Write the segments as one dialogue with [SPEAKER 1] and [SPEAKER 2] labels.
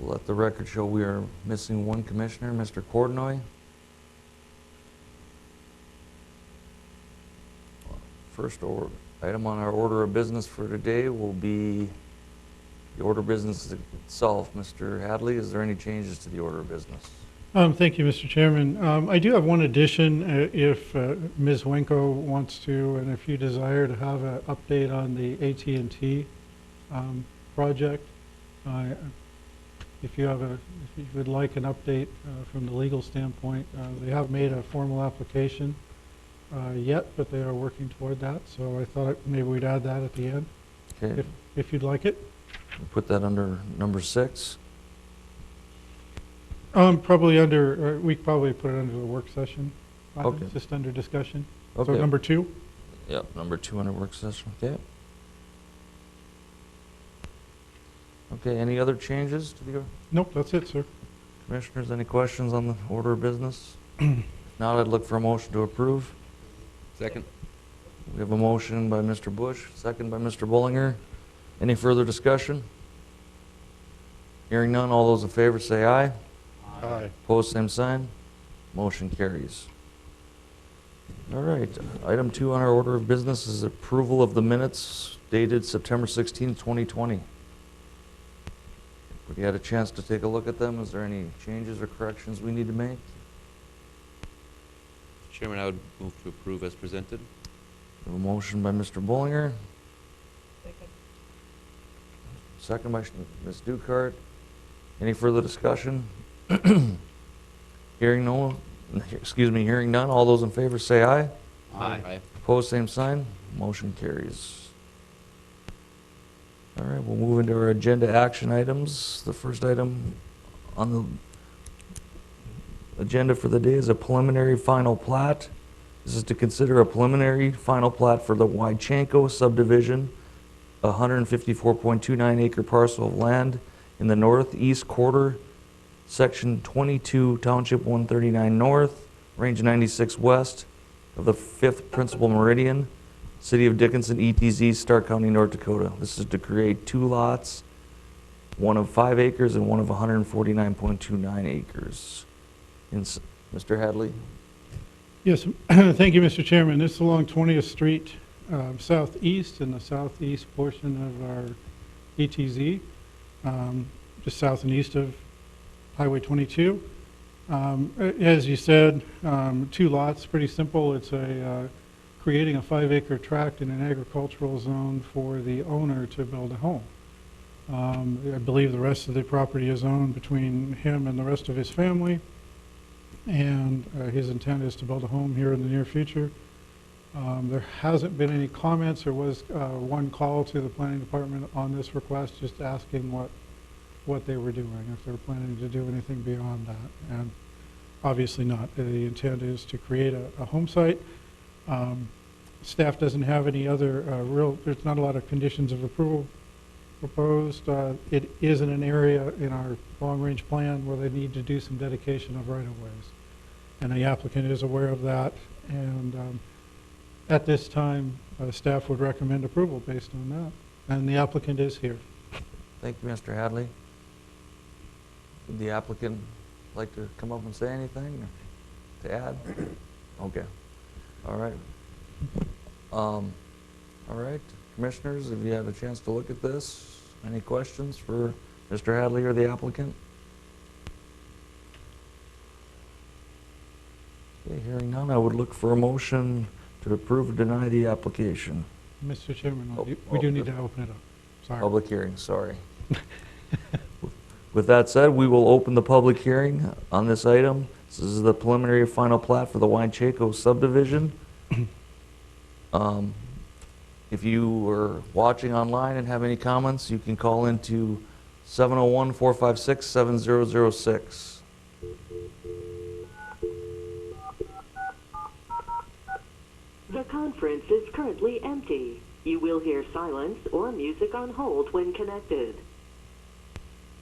[SPEAKER 1] Let the record show we are missing one commissioner, Mr. Cordnoy. First item on our order of business for today will be the order of business itself. Mr. Hadley, is there any changes to the order of business?
[SPEAKER 2] Thank you, Mr. Chairman. I do have one addition, if Ms. Wenko wants to, and if you desire to have an update on the AT&T project. If you would like an update from the legal standpoint, they haven't made a formal application yet, but they are working toward that. So I thought maybe we'd add that at the end,
[SPEAKER 1] Okay,
[SPEAKER 2] if you'd like it.
[SPEAKER 1] we'll put that under number 6.
[SPEAKER 2] Probably under, we probably put it under the work session.
[SPEAKER 1] Okay.
[SPEAKER 2] Just under discussion.
[SPEAKER 1] Okay.
[SPEAKER 2] So number 2.
[SPEAKER 1] Yep, number 2 under work session. Okay. Okay, any other changes to the
[SPEAKER 2] Nope, that's it, sir.
[SPEAKER 1] commissioners? Any questions on the order of business? If not, I'd look for a motion to approve.
[SPEAKER 3] Second.
[SPEAKER 1] We have a motion by Mr. Bush, second by Mr. Bullinger. Any further discussion? Hearing none, all those in favor say aye.
[SPEAKER 2] Aye.
[SPEAKER 1] Opposed, same sign. Motion carries. All right, item 2 on our order of business is approval of the minutes dated September 16, 2020. Have you had a chance to take a look at them? Is there any changes or corrections we need to make?
[SPEAKER 3] Chairman, I would move to approve as presented.
[SPEAKER 1] We have a motion by Mr. Bullinger. Second by Ms. Dukart. Any further discussion? Hearing none, all those in favor say aye.
[SPEAKER 3] Aye.
[SPEAKER 1] Opposed, same sign. Motion carries. All right, we'll move into our agenda action items. The first item on the agenda for the day is a preliminary final plat. This is to consider a preliminary final plat for the Wychanko subdivision, a 154.29 acre parcel of land in the northeast quarter, section 22, township 139 north, range 96 west of the 5th principal meridian, city of Dickinson, ETZ, Stark County, North Dakota. This is to create 2 lots, one of 5 acres and one of 149.29 acres. Mr. Hadley?
[SPEAKER 2] Yes, thank you, Mr. Chairman. This is along 20th Street southeast, in the southeast portion of our ETZ, just south and east of Highway 22. As you said, 2 lots, pretty simple. It's creating a 5-acre tract in an agricultural zone for the owner to build a home. I believe the rest of the property is owned between him and the rest of his family, and his intent is to build a home here in the near future. There hasn't been any comments. There was one call to the planning department on this request, just asking what they were doing, if they were planning to do anything beyond that, and obviously not. The intent is to create a home site. Staff doesn't have any other there's not a lot of conditions of approval proposed. It is in an area in our long-range plan where they need to do some dedication of right-of-ways, and the applicant is aware of that, and at this time, staff would recommend approval based on that, and the applicant is here.
[SPEAKER 1] Thank you, Mr. Hadley. Would the applicant like to come up and say anything or to add? Okay. All right. All right, commissioners, if you have a chance to look at this, any questions for Mr. Hadley or the applicant? Okay, hearing none, I would look for a motion to approve or deny the application.
[SPEAKER 2] Mr. Chairman,
[SPEAKER 1] Oh,
[SPEAKER 2] we do
[SPEAKER 1] oh,
[SPEAKER 2] need to open it up. Sorry.
[SPEAKER 1] Public hearing, sorry. With that said, we will open the public hearing on this item. This is the preliminary final plat for the Wychanko subdivision. If you are watching online and have any comments, you can call into 701-456-7006.
[SPEAKER 4] The conference is currently empty. You will hear silence or music on hold when connected.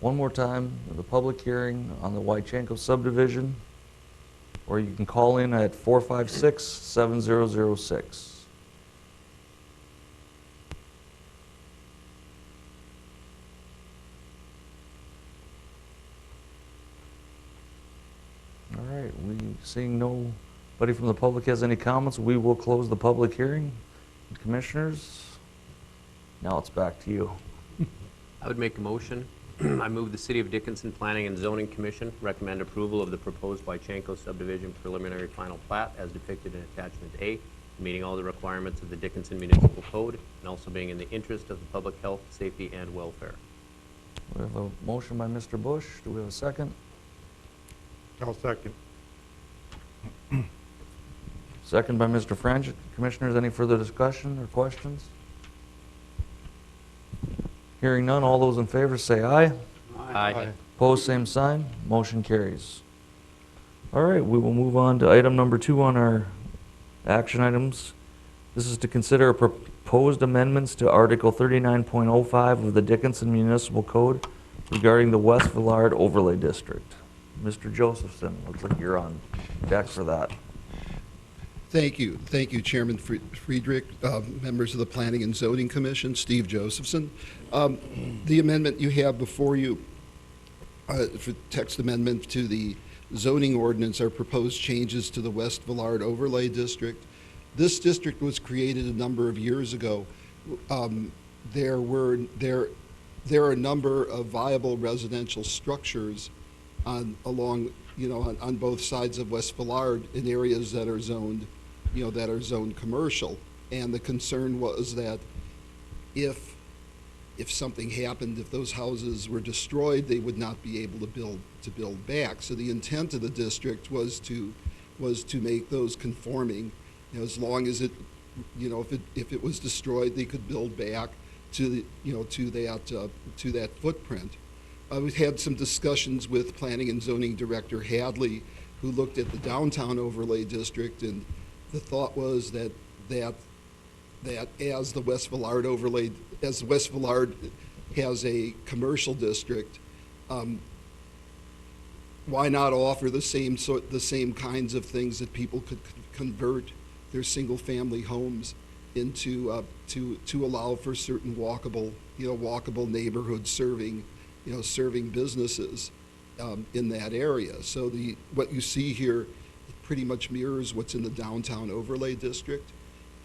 [SPEAKER 1] One more time, the public hearing on the Wychanko subdivision, or you can call in at 456-7006. seeing nobody from the public has any comments, we will close the public hearing. Commissioners, now it's back to you.
[SPEAKER 5] I would make a motion. I move the City of Dickinson Planning and Zoning Commission recommend approval of the proposed Wychanko subdivision preliminary final plat as depicted in Attachment A, meeting all the requirements of the Dickinson Municipal Code and also being in the interest of the public health, safety, and welfare.
[SPEAKER 1] We have a motion by Mr. Bush. Do we have a second?
[SPEAKER 6] I'll second.
[SPEAKER 1] Second by Mr. Frangic. Commissioners, any further discussion or questions? Hearing none, all those in favor say aye.
[SPEAKER 5] Aye.
[SPEAKER 1] Opposed, same sign. Motion carries. All right, we will move on to item number 2 on our action items. This is to consider proposed amendments to Article 39.05 of the Dickinson Municipal Code regarding the West Villard Overlay District. Mr. Josephson, looks like you're on deck for that.
[SPEAKER 7] Thank you, Chairman Friedrich, members of the Planning and Zoning Commission, Steve Josephson. The amendment you have before you, for text amendment to the zoning ordinance, are proposed changes to the West Villard Overlay District. This district was created a number of years ago. There are a number of viable residential structures on both sides of West Villard in areas that are zoned commercial. And the concern was that if something happened, if those houses were destroyed, they would not be able to build back. So the intent of the district was to make those conforming, as long as if it was destroyed, they could build back to that footprint. We've had some discussions with Planning and Zoning Director Hadley, who looked at the downtown overlay district, and the thought was that as the West Villard has a commercial district, why not offer the same kinds of things that people could convert their single-family homes into to allow for certain walkable neighborhoods serving businesses in that area. So what you see here pretty much mirrors what's in the downtown overlay district.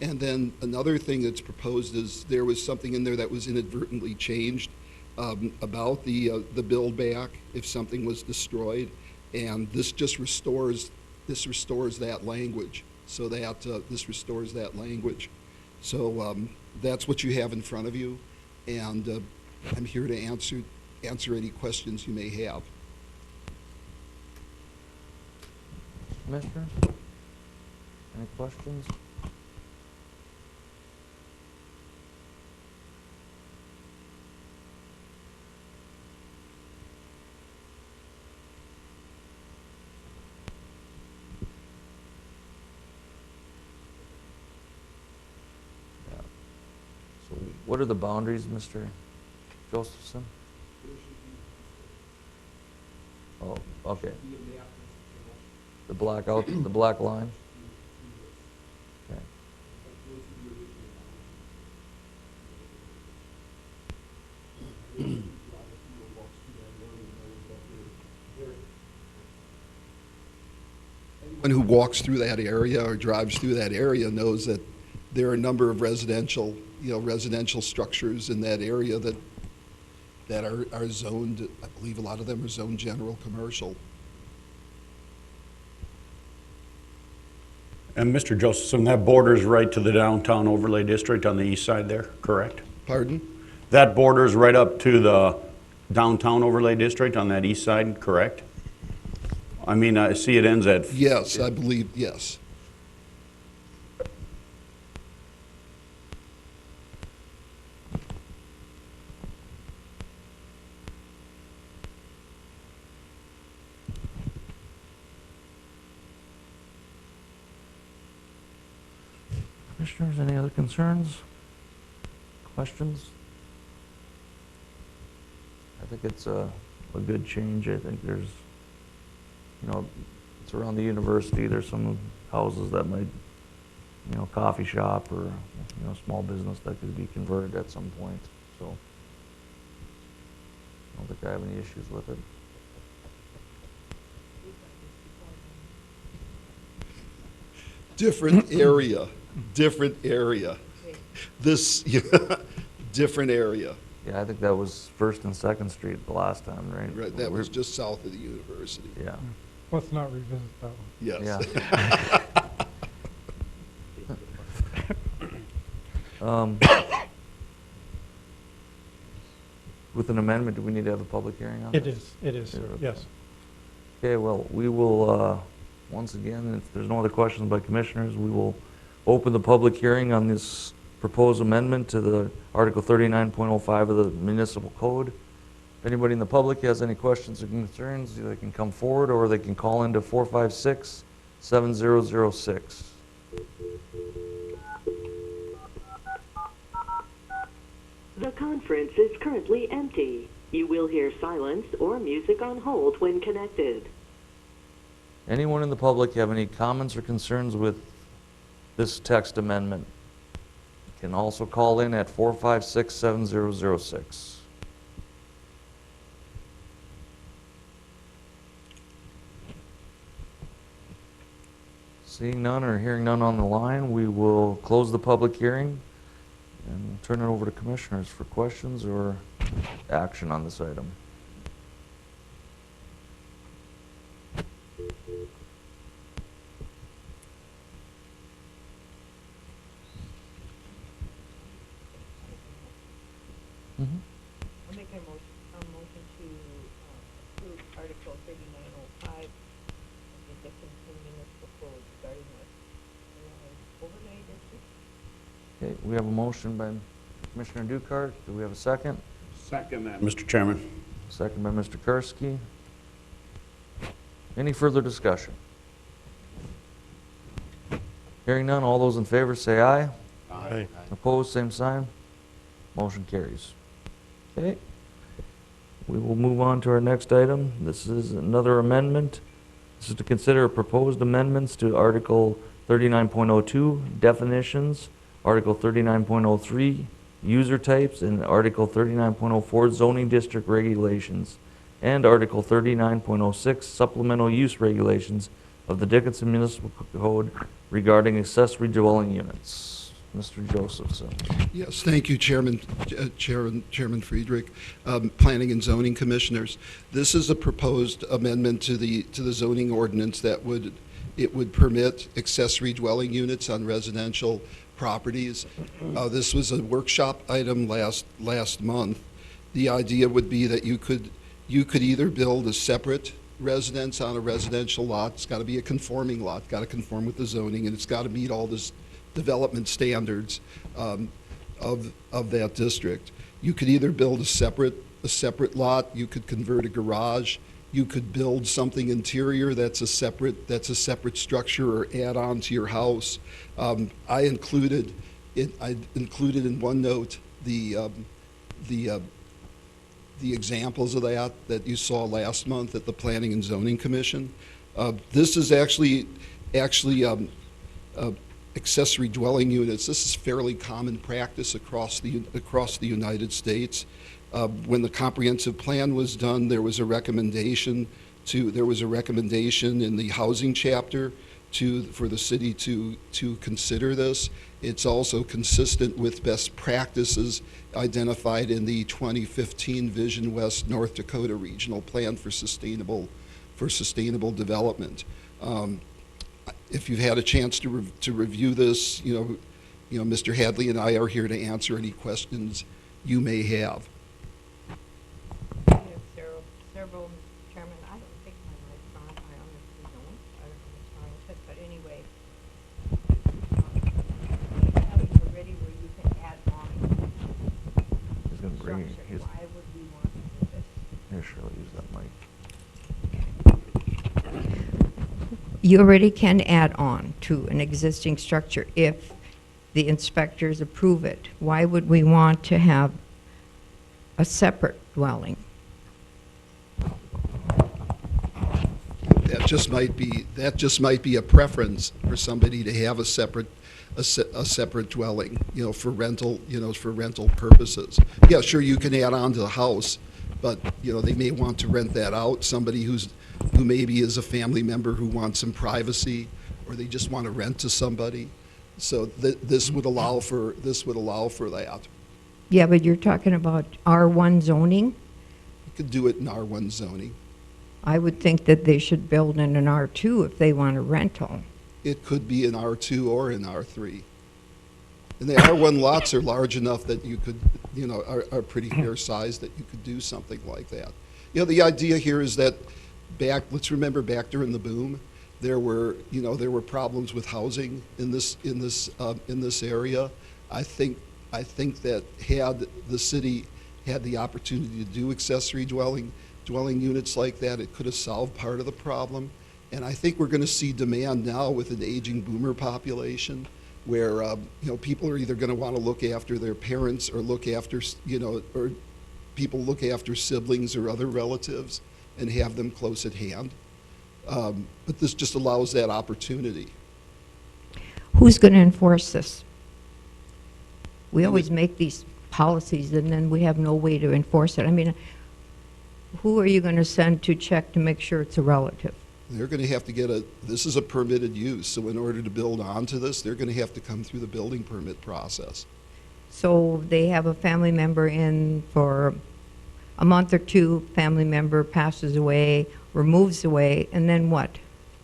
[SPEAKER 7] And then another thing that's proposed is there was something in there that was inadvertently changed about the build back if something was destroyed, and this just restores that language. So this restores that language. So that's what you have in front of you, and I'm here to answer any questions you may have.
[SPEAKER 1] Commissioners, any questions? Yeah. So what are the boundaries, Mr. Josephson? Oh, okay. The black line? Okay.
[SPEAKER 7] Anyone who walks through that area or drives through that area knows that there are a number of residential structures in that area that are zoned. I believe a lot of them are zoned general commercial.
[SPEAKER 6] And Mr. Josephson, that borders right to the downtown overlay district on the east side there, correct?
[SPEAKER 7] Pardon?
[SPEAKER 6] That borders right up to the downtown overlay district on that east side, correct? I mean, I see it ends at...
[SPEAKER 7] Yes, I believe, yes.
[SPEAKER 1] Commissioners, any other concerns? Questions? I think it's a good change. I think there's, it's around the university. There's some houses that might, coffee shop or, small business that could be converted at some point. So I don't think I have any issues with it.
[SPEAKER 7] different area, different area. This, different area.
[SPEAKER 1] Yeah, I think that was First and Second Street the last time, right?
[SPEAKER 7] Right, that was just south of the university.
[SPEAKER 1] Yeah.
[SPEAKER 2] Let's not revisit that one.
[SPEAKER 7] Yes.
[SPEAKER 1] Yeah. With an amendment, do we need to have a public hearing on
[SPEAKER 2] It
[SPEAKER 1] this?
[SPEAKER 2] is, sir, yes.
[SPEAKER 1] Okay, well, we will, once again, if there's no other questions by commissioners, we will open the public hearing on this proposed amendment to the Article 39.05 of the municipal code. If anybody in the public has any questions or concerns, they can come forward or they can call into 456-7006.
[SPEAKER 4] The conference is currently empty. You will hear silence or music on hold when connected.
[SPEAKER 1] Anyone in the public have any comments or concerns with this text amendment? You can also call in at 456-7006. Seeing none or hearing none on the line, we will close the public hearing and turn it over to commissioners for questions or action on this item.
[SPEAKER 8] I'll make a motion to approve Article 3905 of the Dickinson Municipal Code regarding the overlay district.
[SPEAKER 1] Okay, we have a motion by Commissioner Dukart. Do we have a second?
[SPEAKER 6] Second that, Mr. Chairman.
[SPEAKER 1] Second by Mr. Karski. Any further discussion? Hearing none, all those in favor say aye.
[SPEAKER 6] Aye.
[SPEAKER 1] Opposed, same sign. Motion carries. Okay. We will move on to our next item. This is another amendment. This is to consider proposed amendments to Article 39.02, definitions, Article 39.03, user types, and Article 39.04, zoning district regulations, and Article 39.06, supplemental use regulations of the Dickinson Municipal Code regarding accessory dwelling units. Mr. Josephson.
[SPEAKER 7] Yes, thank you, Chairman Friedrich, Planning and Zoning Commissioners. This is a proposed amendment to the zoning ordinance that would permit accessory dwelling units on residential properties. This was a workshop item last month. The idea would be that you could either build a separate residence on a residential lot. It's got to be a conforming lot, got to conform with the zoning, and it's got to meet all this development standards of that district. You could either build a separate lot, you could convert a garage, you could build something interior that's a separate structure or add on to your house. I included in one note the examples of that you saw last month at the Planning and Zoning Commission. This is actually accessory dwelling units. This is fairly common practice across the United States. When the comprehensive plan was done, there was a recommendation in the housing chapter for the city to consider this. It's also consistent with best practices identified in the 2015 Vision West North Dakota Regional Plan for Sustainable Development. If you've had a chance to review this, Mr. Hadley and I are here to answer any questions you may have.
[SPEAKER 8] We have several, Mr. Chairman. I don't think my mic's on. I honestly don't. I don't know what's wrong with it, but anyway. Have it already where you can add on
[SPEAKER 1] He's going to bring it.
[SPEAKER 8] structure. Why would we want to do this?
[SPEAKER 1] Here, Shirley, use that mic.
[SPEAKER 8] You already can add on to an existing structure if the inspectors approve it. Why would we want to have a separate dwelling?
[SPEAKER 7] That just might be a preference for somebody to have a separate dwelling, for rental purposes. Yeah, sure, you can add on to the house, but they may want to rent that out. Somebody who maybe is a family member who wants some privacy, or they just want to rent to somebody. So this would allow for that.
[SPEAKER 8] Yeah, but you're talking about R1 zoning?
[SPEAKER 7] You could do it in R1 zoning.
[SPEAKER 8] I would think that they should build in an R2 if they want a rental.
[SPEAKER 7] It could be in R2 or in R3. And the R1 lots are large enough that you could, are pretty fair size that you could do something like that. The idea here is that let's remember back during the boom, there were problems with housing in this area. I think that had the city had the opportunity to do accessory dwelling units like that, it could have solved part of the problem. And I think we're going to see demand now with an aging boomer population, where people are either going to want to look after their parents or look after or people look after siblings or other relatives and have them close at hand. But this just allows that opportunity.
[SPEAKER 8] Who's going to enforce this? We always make these policies and then we have no way to enforce it. I mean, who are you going to send to check to make sure it's a relative?
[SPEAKER 7] They're going to have to this is a permitted use, so in order to build onto this, they're going to have to come through the building permit process.
[SPEAKER 8] So they have a family member in for a month or two, family member passes away or moves away, and then what?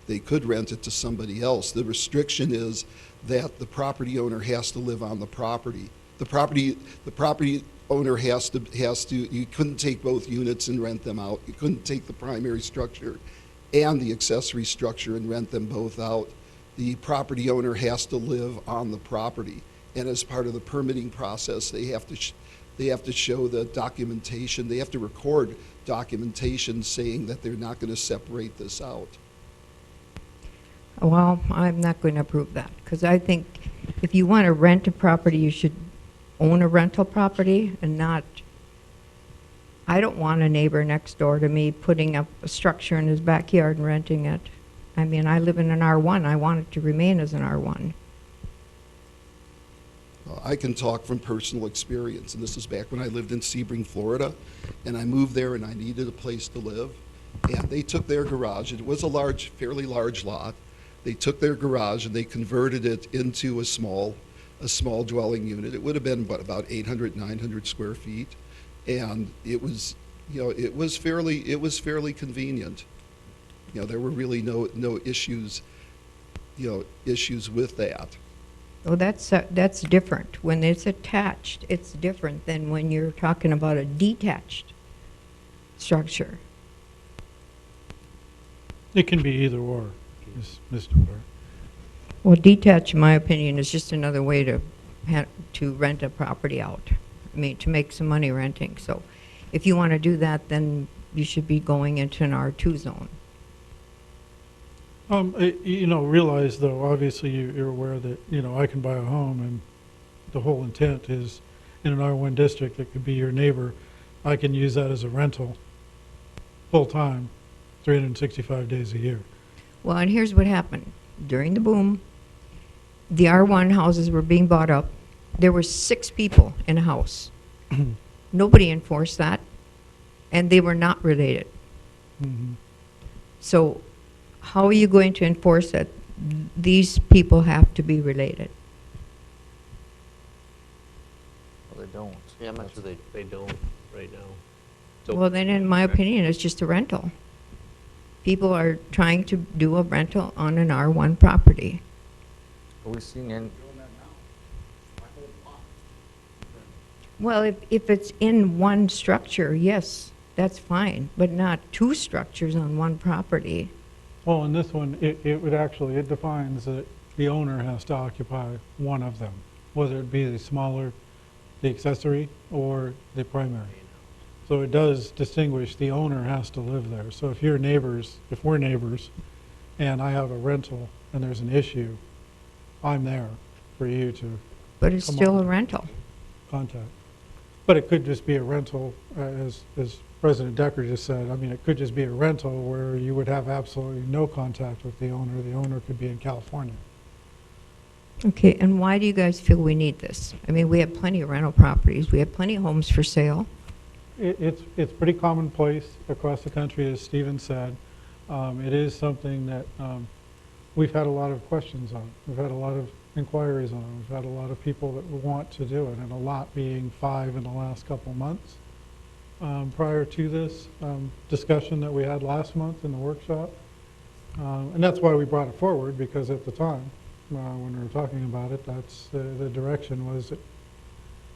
[SPEAKER 7] They could rent it to somebody else. The restriction is that the property owner has to live on the property. The property owner has to, you couldn't take both units and rent them out. You couldn't take the primary structure and the accessory structure and rent them both out. The property owner has to live on the property. And as part of the permitting process, they have to show the documentation. They have to record documentation saying that they're not going to separate this out.
[SPEAKER 8] Well, I'm not going to approve that, because I think if you want to rent a property, you should own a rental property and not, I don't want a neighbor next door to me putting up a structure in his backyard and renting it. I mean, I live in an R1. I want it to remain as an R1.
[SPEAKER 7] I can talk from personal experience, and this is back when I lived in Sebring, Florida, and I moved there and I needed a place to live, and they took their garage. It was a fairly large lot. They took their garage and they converted it into a small dwelling unit. It would have been, about 800, 900 square feet, and it was, it was fairly convenient. There were really no issues, issues with that.
[SPEAKER 8] Oh, that's different. When it's attached, it's different than when you're talking about a detached structure.
[SPEAKER 2] It can be either or, Mr. Burr.
[SPEAKER 8] Well, detached, in my opinion, is just another way to rent a property out. I mean, to make some money renting. So if you want to do that, then you should be going into an R2 zone.
[SPEAKER 2] Realize though, obviously you're aware that, I can buy a home and the whole intent is in an R1 district, it could be your neighbor. I can use that as a rental full-time, 365 days a year.
[SPEAKER 8] Well, and here's what happened. During the boom, the R1 houses were being bought up. There were 6 people in a house. Nobody enforced that, and they were not related.
[SPEAKER 2] Mm-hmm.
[SPEAKER 8] So how are you going to enforce that these people have to be related?
[SPEAKER 1] Well, they don't.
[SPEAKER 5] Yeah, I'm not sure they don't right now. So
[SPEAKER 8] Well, then in my opinion, it's just a rental. People are trying to do a rental on an R1 property.
[SPEAKER 1] Are we seeing any?
[SPEAKER 8] Well, if it's in one structure, yes, that's fine, but not 2 structures on one property.
[SPEAKER 2] Well, in this one, it defines that the owner has to occupy one of them, whether it be the accessory, or the primary. So it does distinguish the owner has to live there. So if we're neighbors, and I have a rental and there's an issue, I'm there for you to
[SPEAKER 8] But it's
[SPEAKER 2] Come
[SPEAKER 8] still
[SPEAKER 2] on.
[SPEAKER 8] a rental.
[SPEAKER 2] contact. But it could just be a rental, as President Decker just said. I mean, it could just be a rental where you would have absolutely no contact with the owner. The owner could be in California.
[SPEAKER 8] Okay, and why do you guys feel we need this? I mean, we have plenty of rental properties. We have plenty of homes for sale.
[SPEAKER 2] It's pretty commonplace across the country, as Stephen said. It is something that we've had a lot of questions on. We've had a lot of inquiries on. We've had a lot of people that want to do it, and a lot being 5 in the last couple months. Prior to this discussion that we had last month in the workshop. And that's why we brought it forward, because at the time, when we were talking about it, that's the direction was,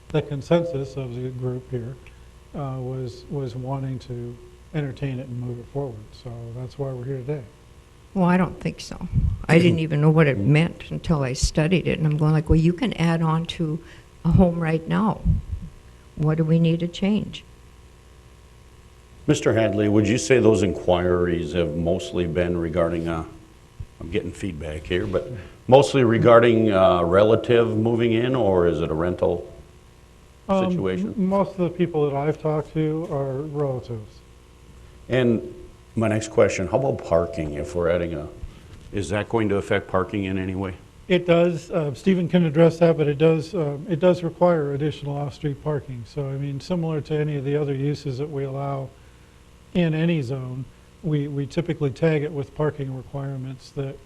[SPEAKER 2] the consensus of the group here was wanting to entertain it and move it forward. So that's why we're here today.
[SPEAKER 8] Well, I don't think so. I didn't even know what it meant until I studied it, and I'm going like, well, you can add on to a home right now. What do we need to change?
[SPEAKER 6] Mr. Hadley, would you say those inquiries have mostly been regarding, I'm getting feedback here, but mostly regarding relative moving in, or is it a rental situation?
[SPEAKER 2] Most of the people that I've talked to are relatives.
[SPEAKER 6] And my next question, how about parking? If we're adding is that going to affect parking in any way?
[SPEAKER 2] It does. Stephen can address that, but it does require additional off-street parking. So, I mean, similar to any of the other uses that we allow in any zone, we typically tag it with parking requirements that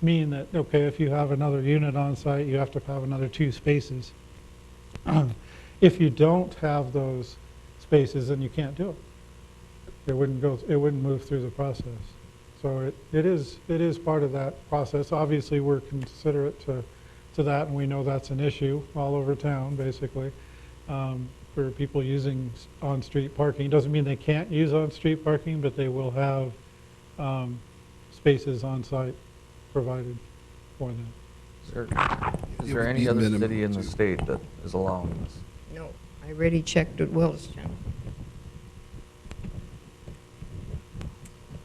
[SPEAKER 2] mean that, okay, if you have another unit on site, you have to have another 2 spaces. If you don't have those spaces, then you can't do it. It wouldn't move through the process. So it is part of that process. Obviously, we're considerate to that, and we know that's an issue all over town, basically, for people using on-street parking. Doesn't mean they can't use on-street parking, but they will have spaces on site provided for them.
[SPEAKER 1] Is there any other city in the state that is allowing this?
[SPEAKER 8] No, I already checked with Williston.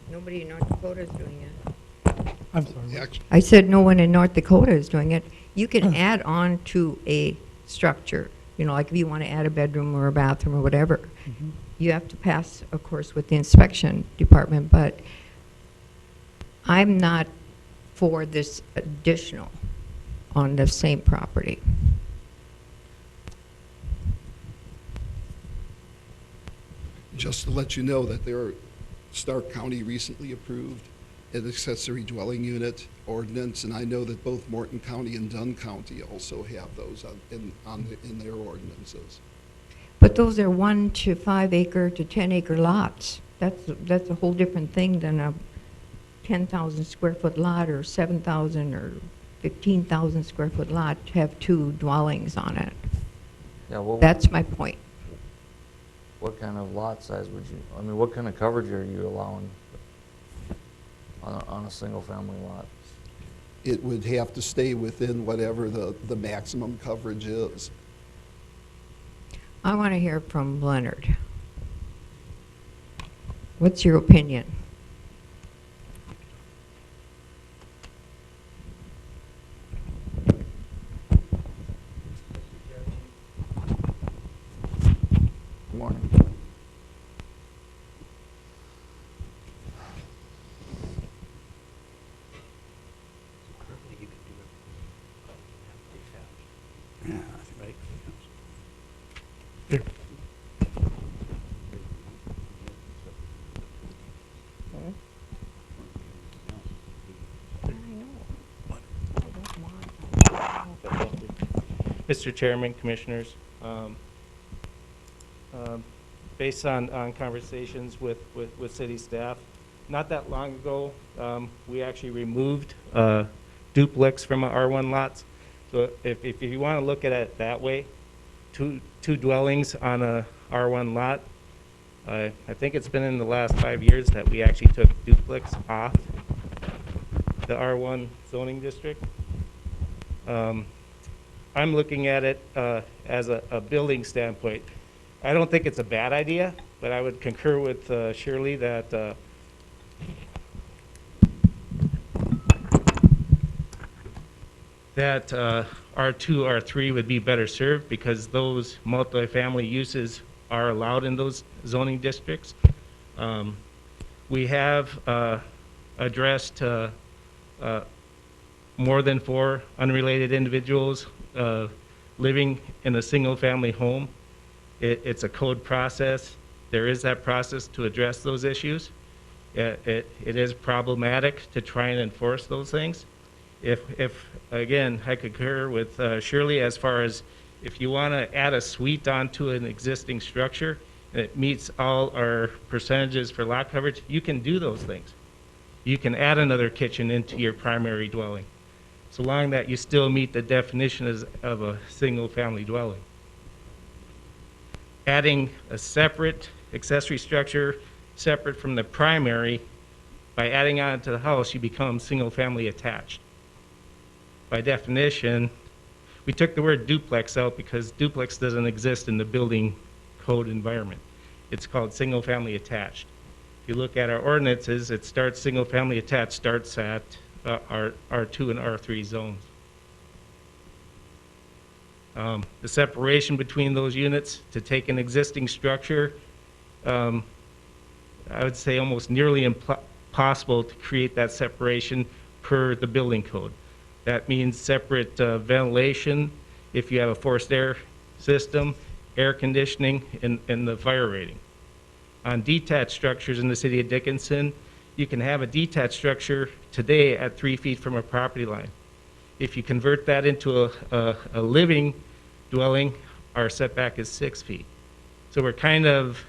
[SPEAKER 8] Nobody in North Dakota is doing it.
[SPEAKER 2] I'm sorry.
[SPEAKER 7] Actually,
[SPEAKER 8] I said no one in North Dakota is doing it. You can add on to a structure, you know, like if you want to add a bedroom or a bathroom or whatever.
[SPEAKER 2] Mhm.
[SPEAKER 8] You have to pass, of course, with the inspection department, but I'm not for this additional on the same property.
[SPEAKER 7] just to let you know that Stark County recently approved an accessory dwelling unit ordinance, and I know that both Morton County and Dunn County also have those in their ordinances.
[SPEAKER 8] But those are 1 to 5 acre to 10 acre lots. That's a whole different thing than a 10,000 square foot lot or 7,000 or 15,000 square foot lot to have 2 dwellings on it.
[SPEAKER 1] Yeah, well,
[SPEAKER 8] That's my point.
[SPEAKER 1] what kind of lot size would you, I mean, what kind of coverage are you allowing on a single family lot?
[SPEAKER 7] It would have to stay within whatever the maximum coverage is.
[SPEAKER 8] I want to hear from Leonard. What's your opinion?
[SPEAKER 1] Good morning.
[SPEAKER 6] Yeah, I think
[SPEAKER 2] Here.
[SPEAKER 9] Mr. Chairman, Commissioners, based on conversations with city staff, not that long ago, we actually removed duplex from our R1 lots. So if you want to look at it that way, two dwellings on a R1 lot, I think it's been in the last 5 years that we actually took duplex off the R1 zoning district. I'm looking at it as a building standpoint. I don't think it's a bad idea, but I would concur with Shirley that R2, R3 would be better served because those multifamily uses are allowed in those zoning districts. We have addressed more than 4 unrelated individuals living in a single-family home. It's a code process. There is that process to address those issues. It is problematic to try and enforce those things. If again, I concur with Shirley as far as if you want to add a suite onto an existing structure and it meets all our percentages for lot coverage, you can do those things. You can add another kitchen into your primary dwelling, so long that you still meet the definition of a single-family dwelling. Adding a separate accessory structure separate from the primary, by adding on to the house, you become single-family attached. By definition, we took the word duplex out because duplex doesn't exist in the building code environment. It's called single-family attached. If you look at our ordinances, it starts, single-family attached starts at R2 and R3 zones. The separation between those units, to take an existing structure, I would say almost nearly impossible to create that separation per the building code. That means separate ventilation if you have a forced air system, air conditioning, and the fire rating. On detached structures in the city of Dickinson, you can have a detached structure today at 3 feet from a property line. If you convert that into a living dwelling, our setback is 6 feet. So we're kind of,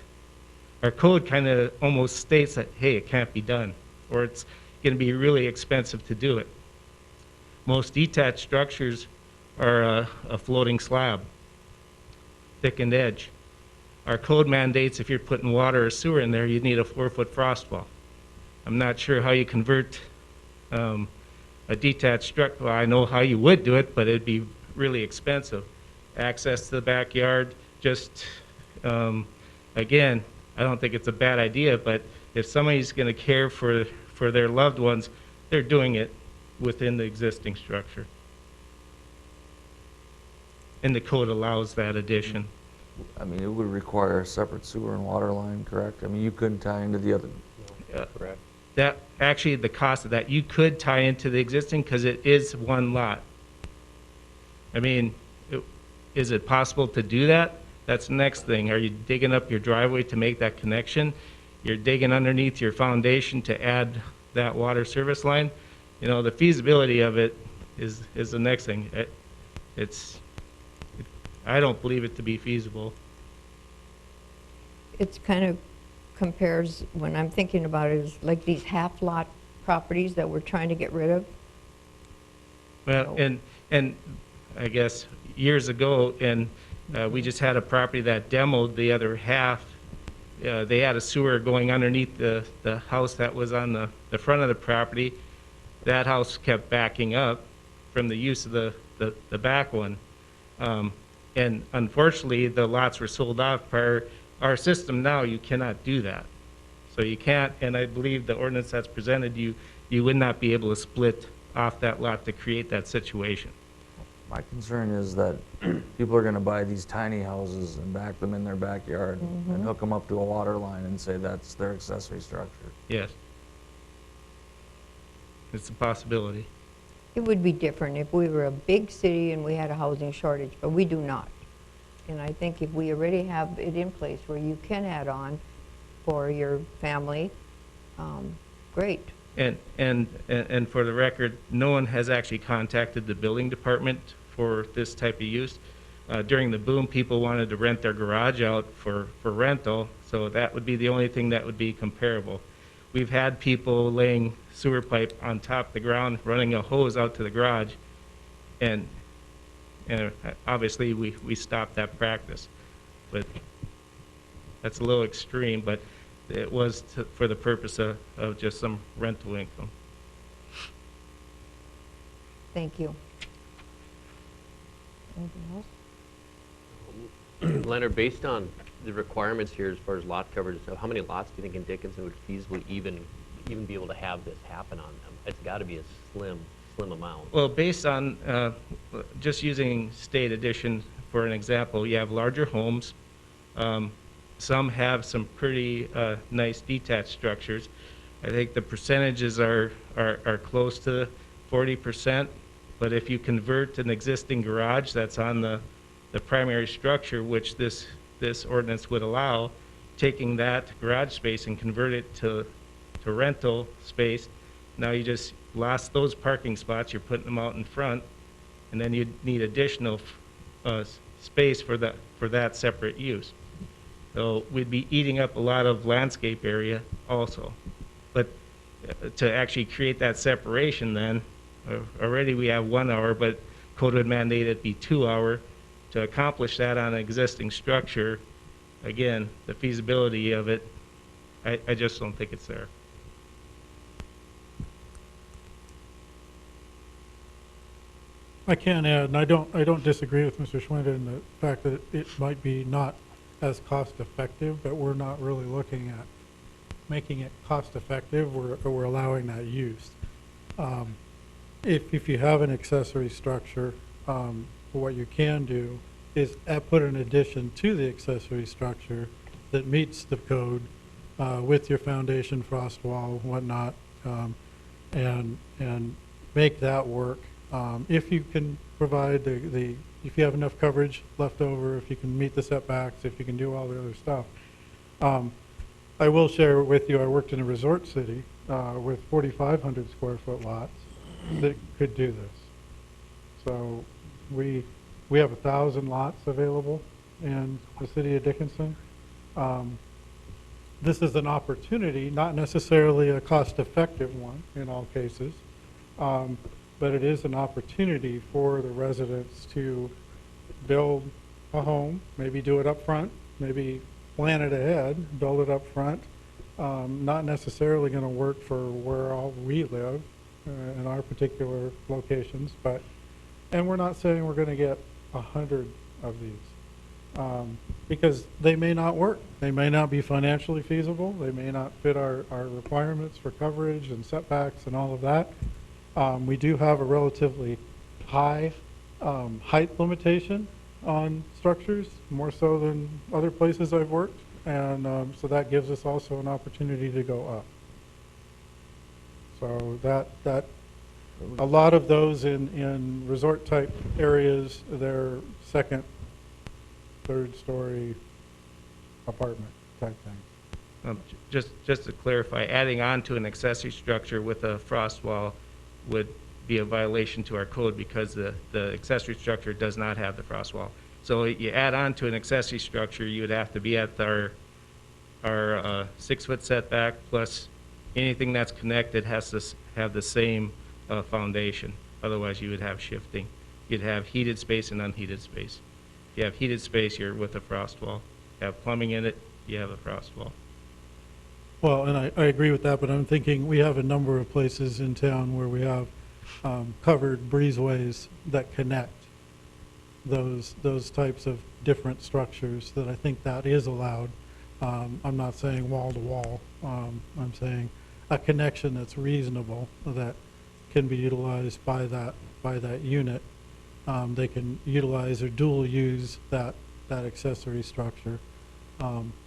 [SPEAKER 9] our code kind of almost states that, hey, it can't be done, or it's going to be really expensive to do it. Most detached structures are a floating slab, thickened edge. Our code mandates if you're putting water or sewer in there, you need a 4-foot frost wall. I'm not sure how you convert a detached structure. Well, I know how you would do it, but it'd be really expensive. Access to the backyard, just, again, I don't think it's a bad idea, but if somebody's going to care for their loved ones, they're doing it within the existing structure. And the code allows that addition.
[SPEAKER 1] I mean, it would require a separate sewer and water line, correct? I mean, you couldn't tie into the other.
[SPEAKER 5] Correct.
[SPEAKER 9] That, actually, the cost of that, you could tie into the existing because it is one lot. I mean, is it possible to do that? That's the next thing. Are you digging up your driveway to make that connection? You're digging underneath your foundation to add that water service line? You know, the feasibility of it is the next thing. I don't believe it to be feasible.
[SPEAKER 8] It's kind of compares, when I'm thinking about it, is like these half-lot properties that we're trying to get rid of.
[SPEAKER 9] Well, and I guess years ago, and we just had a property that demoed the other half. They had a sewer going underneath the house that was on the front of the property. That house kept backing up from the use of the back one. And unfortunately, the lots were sold off prior. Our system now, you cannot do that. So you can't, and I believe the ordinance that's presented, you would not be able to split off that lot to create that situation.
[SPEAKER 1] My concern is that people are gonna buy these tiny houses and back them in their backyard and hook them up to a water line and say that's their accessory structure.
[SPEAKER 9] Yes. It's a possibility.
[SPEAKER 8] It would be different if we were a big city and we had a housing shortage, but we do not. And I think if we already have it in place where you can add on for your family, great.
[SPEAKER 9] And for the record, no one has actually contacted the building department for this type of use. During the boom, people wanted to rent their garage out for rental, so that would be the only thing that would be comparable. We've had people laying sewer pipe on top of the ground, running a hose out to the garage, and obviously we stopped that practice. But that's a little extreme, but it was for the purpose of just some rental income.
[SPEAKER 8] Thank you. Anything else?
[SPEAKER 5] Leonard, based on the requirements here as far as lot coverage, so how many lots do you think in Dickinson would feasibly even be able to have this happen on them? It's got to be a slim amount.
[SPEAKER 9] Well, based on just using state addition for an example, you have larger homes. Some have some pretty nice detached structures. I think the percentages are close to 40%, but if you convert an existing garage that's on the primary structure, which this ordinance would allow, taking that garage space and convert it to for rental space. Now you just lost those parking spots, you're putting them out in front, and then you need additional space for that separate use. So we'd be eating up a lot of landscape area also. But to actually create that separation then, already we have 1 hour, but code would mandate it be 2 hour. To accomplish that on an existing structure, again, the feasibility of it, I just don't think it's there.
[SPEAKER 2] I can add, and I don't disagree with Mr. Schwindt in the fact that it might be not as cost effective, but we're not really looking at making it cost effective. We're allowing that use. If you have an accessory structure, what you can do is put an addition to the accessory structure that meets the code with your foundation, frost wall, whatnot, and make that work. If you can provide if you have enough coverage left over, if you can meet the setbacks, if you can do all the other stuff. I will share with you, I worked in a resort city with 4,500 square foot lots that could do this. So we have 1,000 lots available in the city of Dickinson. This is an opportunity, not necessarily a cost-effective one in all cases, but it is an opportunity for the residents to build a home, maybe do it up front, maybe plan it ahead, build it up front. Not necessarily going to work for where all we live in our particular locations, and we're not saying we're going to get 100 of these because they may not work. They may not be financially feasible. They may not fit our requirements for coverage and setbacks and all of that. We do have a relatively high height limitation on structures, more so than other places I've worked, and so that gives us also an opportunity to go up. So that a lot of those in resort type areas, they're second, third story apartment type thing.
[SPEAKER 9] Just to clarify, adding on to an accessory structure with a frost wall would be a violation to our code because the accessory structure does not have the frost wall. So you add on to an accessory structure, you would have to be at our 6-foot setback, plus anything that's connected has to have the same foundation. Otherwise, you would have shifting. You'd have heated space and unheated space. If you have heated space, you're with a frost wall. You have plumbing in it, you have a frost wall.
[SPEAKER 2] Well, and I agree with that, but I'm thinking we have a number of places in town where we have covered breezeways that connect those types of different structures that I think that is allowed. I'm not saying wall to wall. I'm saying a connection that's reasonable that can be utilized by that unit. They can utilize or dual use that accessory structure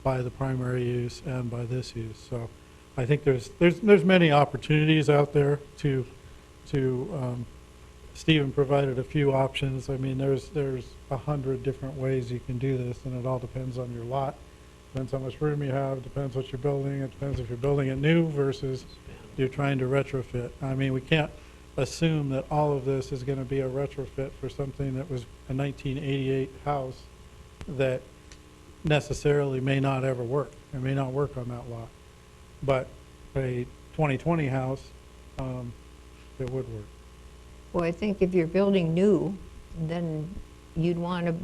[SPEAKER 2] by the primary use and by this use. So I think there's many opportunities out there to Stephen provided a few options. I mean, there's 100 different ways you can do this, and it all depends on your lot. Depends how much room you have, depends what you're building. It depends if you're building it new versus you're trying to retrofit. I mean, we can't assume that all of this is going to be a retrofit for something that was a 1988 house that necessarily may not ever work. It may not work on that lot. But a 2020 house, it would work.
[SPEAKER 8] Well, I think if you're building new, then you'd want to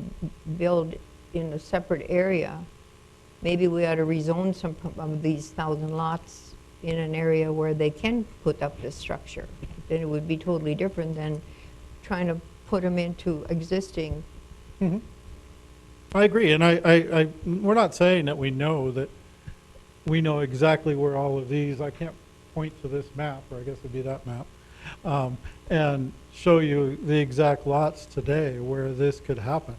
[SPEAKER 8] build in a separate area. Maybe we ought to rezone some of these 1,000 lots in an area where they can put up this structure. Then it would be totally different than trying to put them into existing.
[SPEAKER 2] Mm-hmm. I agree, and we're not saying that we know exactly where all of these. I can't point to this map, or I guess it'd be that map, and show you the exact lots today where this could happen.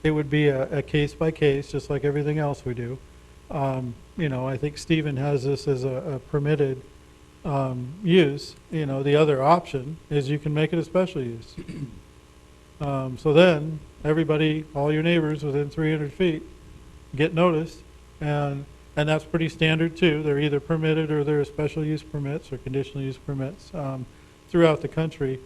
[SPEAKER 2] It would be a case by case, just like everything else we do. You know, I think Stephen has this as a permitted use. You know, the other option is you can make it a special use. So then everybody, all your neighbors within 300 feet get noticed, and And that's pretty standard too. They're either permitted or they're special use permits or conditional use permits throughout the country.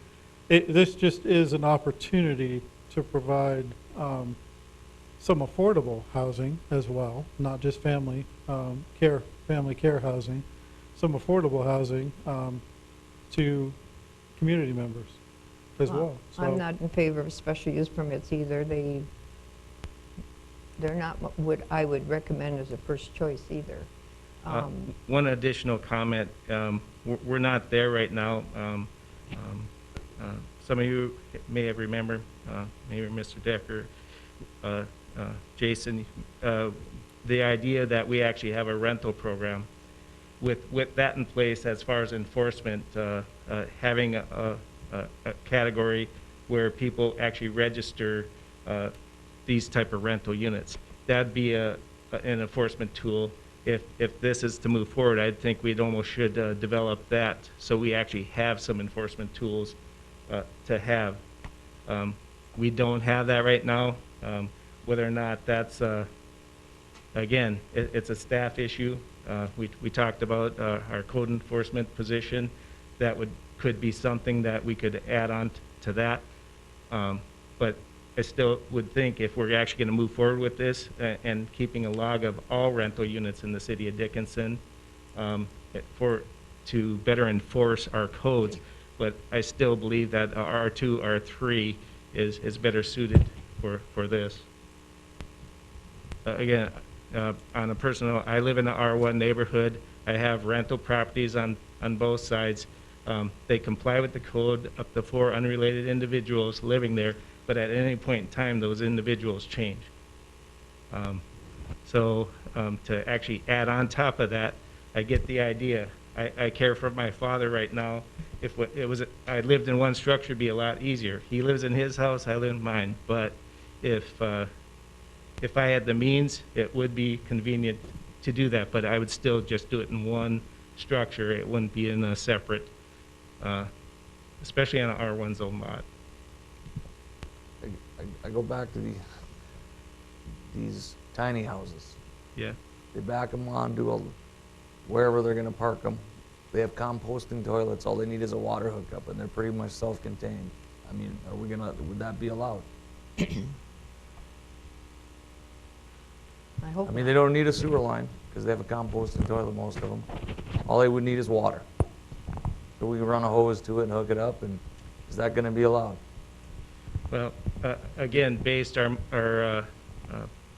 [SPEAKER 2] This just is an opportunity to provide some affordable housing as well, not just family care housing, some affordable housing to community members as well.
[SPEAKER 8] I'm
[SPEAKER 2] So-
[SPEAKER 8] not in favor of special use permits either. They're not what I would recommend as a first choice either.
[SPEAKER 9] One additional comment, we're not there right now. Some of you may have remembered, maybe Mr. Decker, Jason, the idea that we actually have a rental program. With that in place, as far as enforcement, having a category where people actually register these type of rental units, that'd be an enforcement tool. If this is to move forward, I think we'd almost should develop that so we actually have some enforcement tools to have. We don't have that right now. Whether or not that's, again, it's a staff issue. We talked about our code enforcement position. That could be something that we could add on to that. But I still would think if we're actually going to move forward with this and keeping a log of all rental units in the city of Dickinson to better enforce our codes, but I still believe that R2, R3 is better suited for this. Again, on a personal, I live in the R1 neighborhood. I have rental properties on both sides. They comply with the code, up to 4 unrelated individuals living there, but at any point in time, those individuals change. So to actually add on top of that, I get the idea. I care for my father right now. If I lived in one structure, it'd be a lot easier. He lives in his house, I live in mine. But if I had the means, it would be convenient to do that, but I would still just do it in one structure. It wouldn't be in a separate, especially on an R1 zone lot.
[SPEAKER 1] I go back to these tiny houses.
[SPEAKER 9] Yeah.
[SPEAKER 1] They back them on, wherever they're gonna park them. They have composting toilets, all they need is a water hookup, and they're pretty much self-contained. I mean, would that be allowed?
[SPEAKER 8] I hope
[SPEAKER 1] I mean, they don't need a sewer line, because they have a composting toilet, most of them. All they would need is water. So we can run a hose to it and hook it up, and is that gonna be allowed?
[SPEAKER 9] Well, again, based our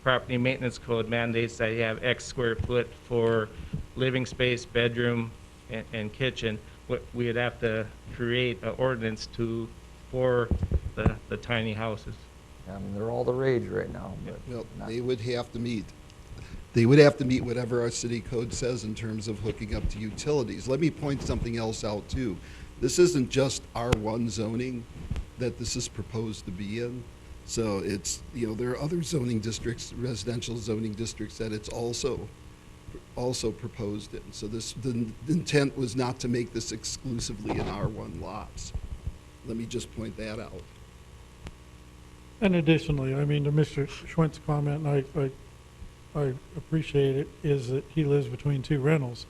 [SPEAKER 9] property maintenance code mandates that you have X square foot for living space, bedroom, and kitchen, we would have to create an ordinance for the tiny houses.
[SPEAKER 1] I mean, they're all the rage right now, but
[SPEAKER 7] Well,
[SPEAKER 1] not-
[SPEAKER 7] they would have to meet whatever our city code says in terms of hooking up to utilities. Let me point something else out too. This isn't just R1 zoning that this is proposed to be in. So it's, there are other zoning districts, residential zoning districts that it's also proposed in. So the intent was not to make this exclusively in R1 lots. Let me just point that out.
[SPEAKER 2] And additionally, I mean, to Mr. Schwent's comment, and I appreciate it, is that he lives between 2 rentals.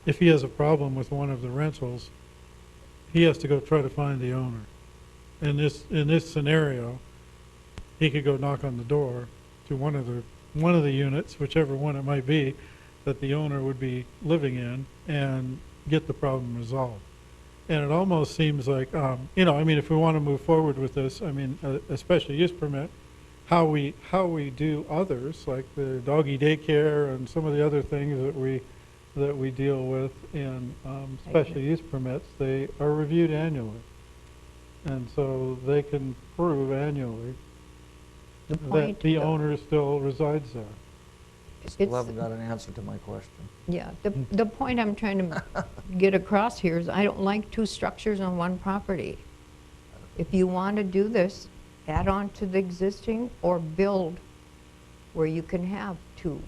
[SPEAKER 2] If he has a problem with one of the rentals, he has to go try to find the owner. In this scenario, he could go knock on the door to one of the units, whichever one it might be, that the owner would be living in, and get the problem resolved. And it almost seems like, I mean, if we want to move forward with this, I mean, a special use permit, how we do others, like the doggy daycare and some of the other things that we deal with in special use permits, they are reviewed annually. And so they can prove annually
[SPEAKER 8] the
[SPEAKER 2] that
[SPEAKER 8] point.
[SPEAKER 2] the owner still resides there.
[SPEAKER 1] Still
[SPEAKER 8] It's-
[SPEAKER 1] haven't got an answer to my question.
[SPEAKER 8] Yeah, the point I'm trying to get across here is I don't like 2 structures on one property. If you want to do this, add on to the existing or build where you can have 2,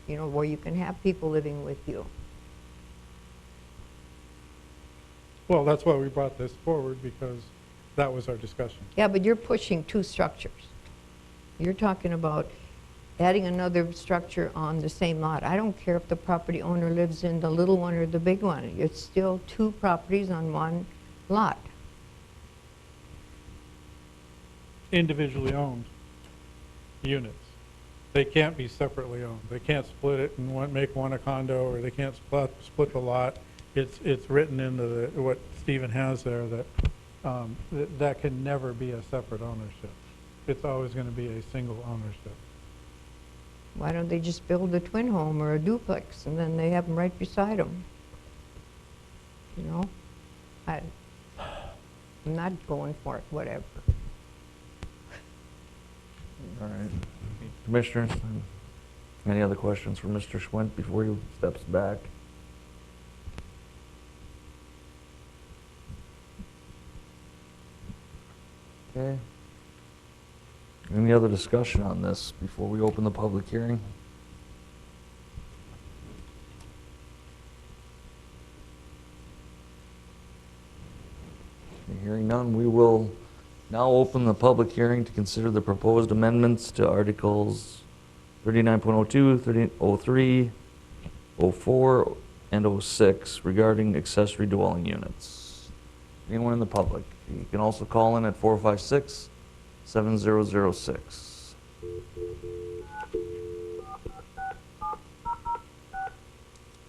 [SPEAKER 8] where you can have people living with you.
[SPEAKER 2] Well, that's why we brought this forward, because that was our discussion.
[SPEAKER 8] Yeah, but you're pushing 2 structures. You're talking about adding another structure on the same lot. I don't care if the property owner lives in the little one or the big one. It's still two properties on one lot.
[SPEAKER 2] Individually owned units. They can't be separately owned. They can't split it and make one a condo, or they can't split the lot. It's written into what Stephen has there that that can never be a separate ownership. It's always going to be a single ownership.
[SPEAKER 8] Why don't they just build a twin home or a duplex, and then they have them right beside them? You know? I'm not going for it, whatever.
[SPEAKER 1] All right. Commissioners, any other questions for Mr. Schwint before he steps back? Okay. Any other discussion on this before we open the public hearing? Hearing none, we will now open the public hearing to consider the proposed amendments to Articles 39.02, 30.03, 04, and 06 regarding accessory dwelling units. Anyone in the public? You can also call in at 456-7006.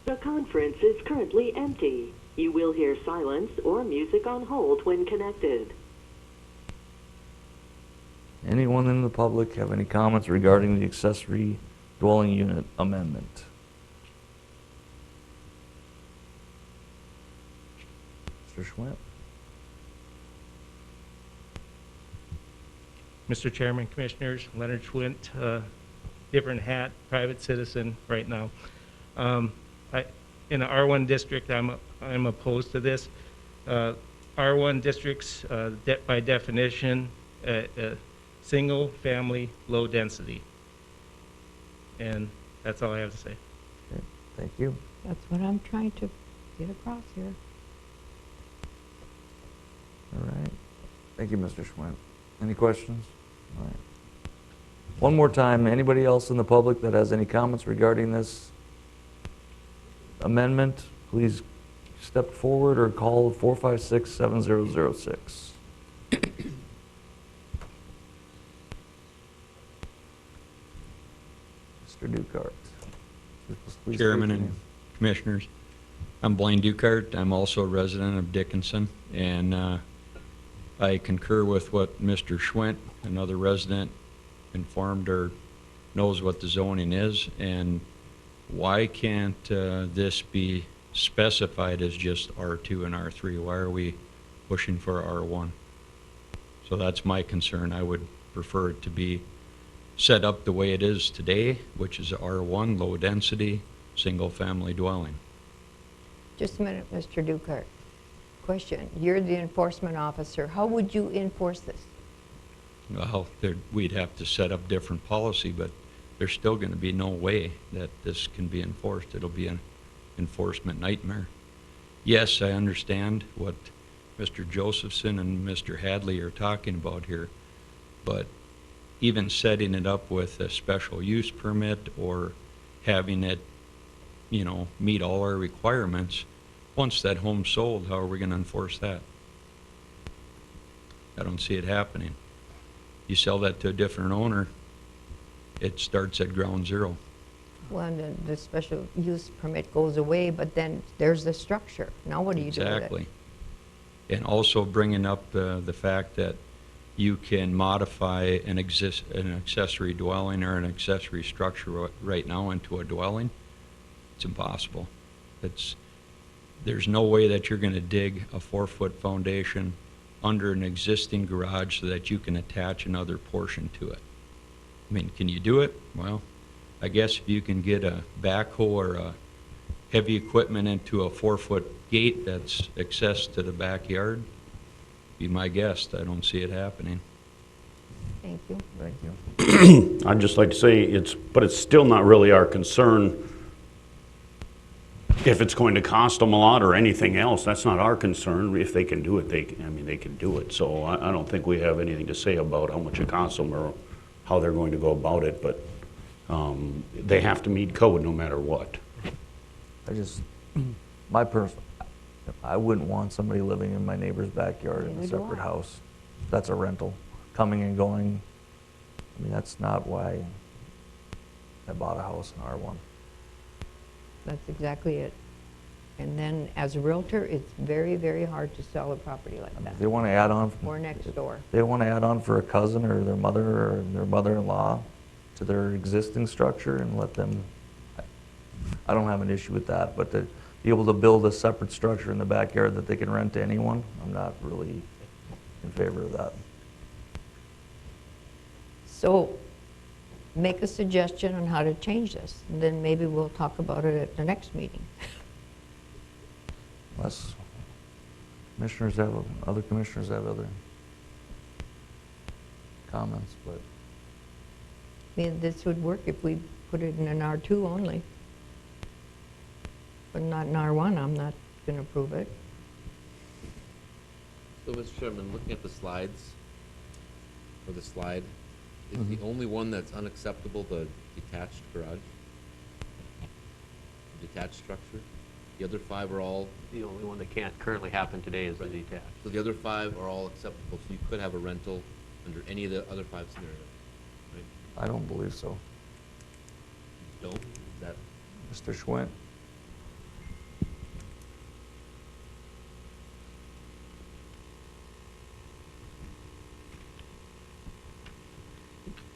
[SPEAKER 4] The conference is currently empty. You will hear silence or music on hold when connected.
[SPEAKER 1] Anyone in the public have any comments regarding the accessory dwelling unit amendment? Mr. Schwint?
[SPEAKER 9] Mr. Chairman, Commissioners, Leonard Schwint, different hat, private citizen right now. In the R1 district, I'm opposed to this. R1 districts, by definition, single family, low density. And that's all I have to say.
[SPEAKER 1] Okay, thank you.
[SPEAKER 8] That's what I'm trying to get across here.
[SPEAKER 1] All right. Thank you, Mr. Schwint. Any questions? All right. One more time, anybody else in the public that has any comments regarding this amendment, please step forward or call 456-7006. Mr. Dukart. Please state
[SPEAKER 10] Chairman
[SPEAKER 1] your
[SPEAKER 10] and
[SPEAKER 1] name.
[SPEAKER 10] Commissioners, I'm Blaine Dukart. I'm also a resident of Dickinson, and I concur with what Mr. Schwint, another resident, informed or knows what the zoning is, and why can't this be specified as just R2 and R3? Why are we pushing for R1? So that's my concern. I would prefer it to be set up the way it is today, which is R1, low density, single family dwelling.
[SPEAKER 8] Just a minute, Mr. Dukart. Question, you're the enforcement officer. How would you enforce this?
[SPEAKER 10] Well, we'd have to set up different policy, but there's still going to be no way that this can be enforced. It'll be an enforcement nightmare. Yes, I understand what Mr. Josephson and Mr. Hadley are talking about here, but even setting it up with a special use permit or having it, you know, meet all our requirements, once that home's sold, how are we going to enforce that? I don't see it happening. You sell that to a different owner, it starts at ground zero.
[SPEAKER 8] Well, and the special use permit goes away, but then there's the structure. Now what do you do with it?
[SPEAKER 10] Exactly. And also bringing up the fact that you can modify an accessory dwelling or an accessory structure right now into a dwelling. It's impossible. There's no way that you're going to dig a 4-foot foundation under an existing garage so that you can attach another portion to it. I mean, can you do it? Well, I guess if you can get a backhoe or a heavy equipment into a 4-foot gate that's access to the backyard, be my guest. I don't see it happening.
[SPEAKER 8] Thank you.
[SPEAKER 1] Thank you.
[SPEAKER 6] I'd just like to say it's still not really our concern if it's going to cost them a lot or anything else. That's not our concern. If they can do it, they can do it. So I don't think we have anything to say about how much it costs them or how they're going to go about it. But They have to meet code no matter what.
[SPEAKER 1] I just, I wouldn't want somebody living in my neighbor's backyard in a
[SPEAKER 8] Neither do
[SPEAKER 1] separate
[SPEAKER 8] I.
[SPEAKER 1] house. That's a rental, coming and going. I mean, that's not why I bought a house in R1.
[SPEAKER 8] That's exactly it. And then as a realtor, it's very, very hard to sell a property like that,
[SPEAKER 1] If they want to add on,
[SPEAKER 8] or next door.
[SPEAKER 1] they want to add on for a cousin or their mother or their mother-in-law to their existing structure and let them, I don't have an issue with that, but to be able to build a separate structure in the backyard that they can rent to anyone, I'm not really in favor of that.
[SPEAKER 8] So make a suggestion on how to change this, and then maybe we'll talk about it at the next meeting.
[SPEAKER 1] Unless other commissioners have other comments, but
[SPEAKER 8] I mean, this would work if we put it in an R2 only. But not in R1, I'm not going to approve it.
[SPEAKER 3] So, Mr. Chairman, looking at the slides, or the slide, is the only one that's unacceptable the detached garage? The detached structure? The other 5 are all,
[SPEAKER 5] The only one that can't currently happen today is the detached.
[SPEAKER 3] so the other 5 are all acceptable, so you could have a rental under any of the other 5 scenarios, right?
[SPEAKER 1] I don't believe so.
[SPEAKER 3] Don't? Is that,
[SPEAKER 1] Mr. Schwint?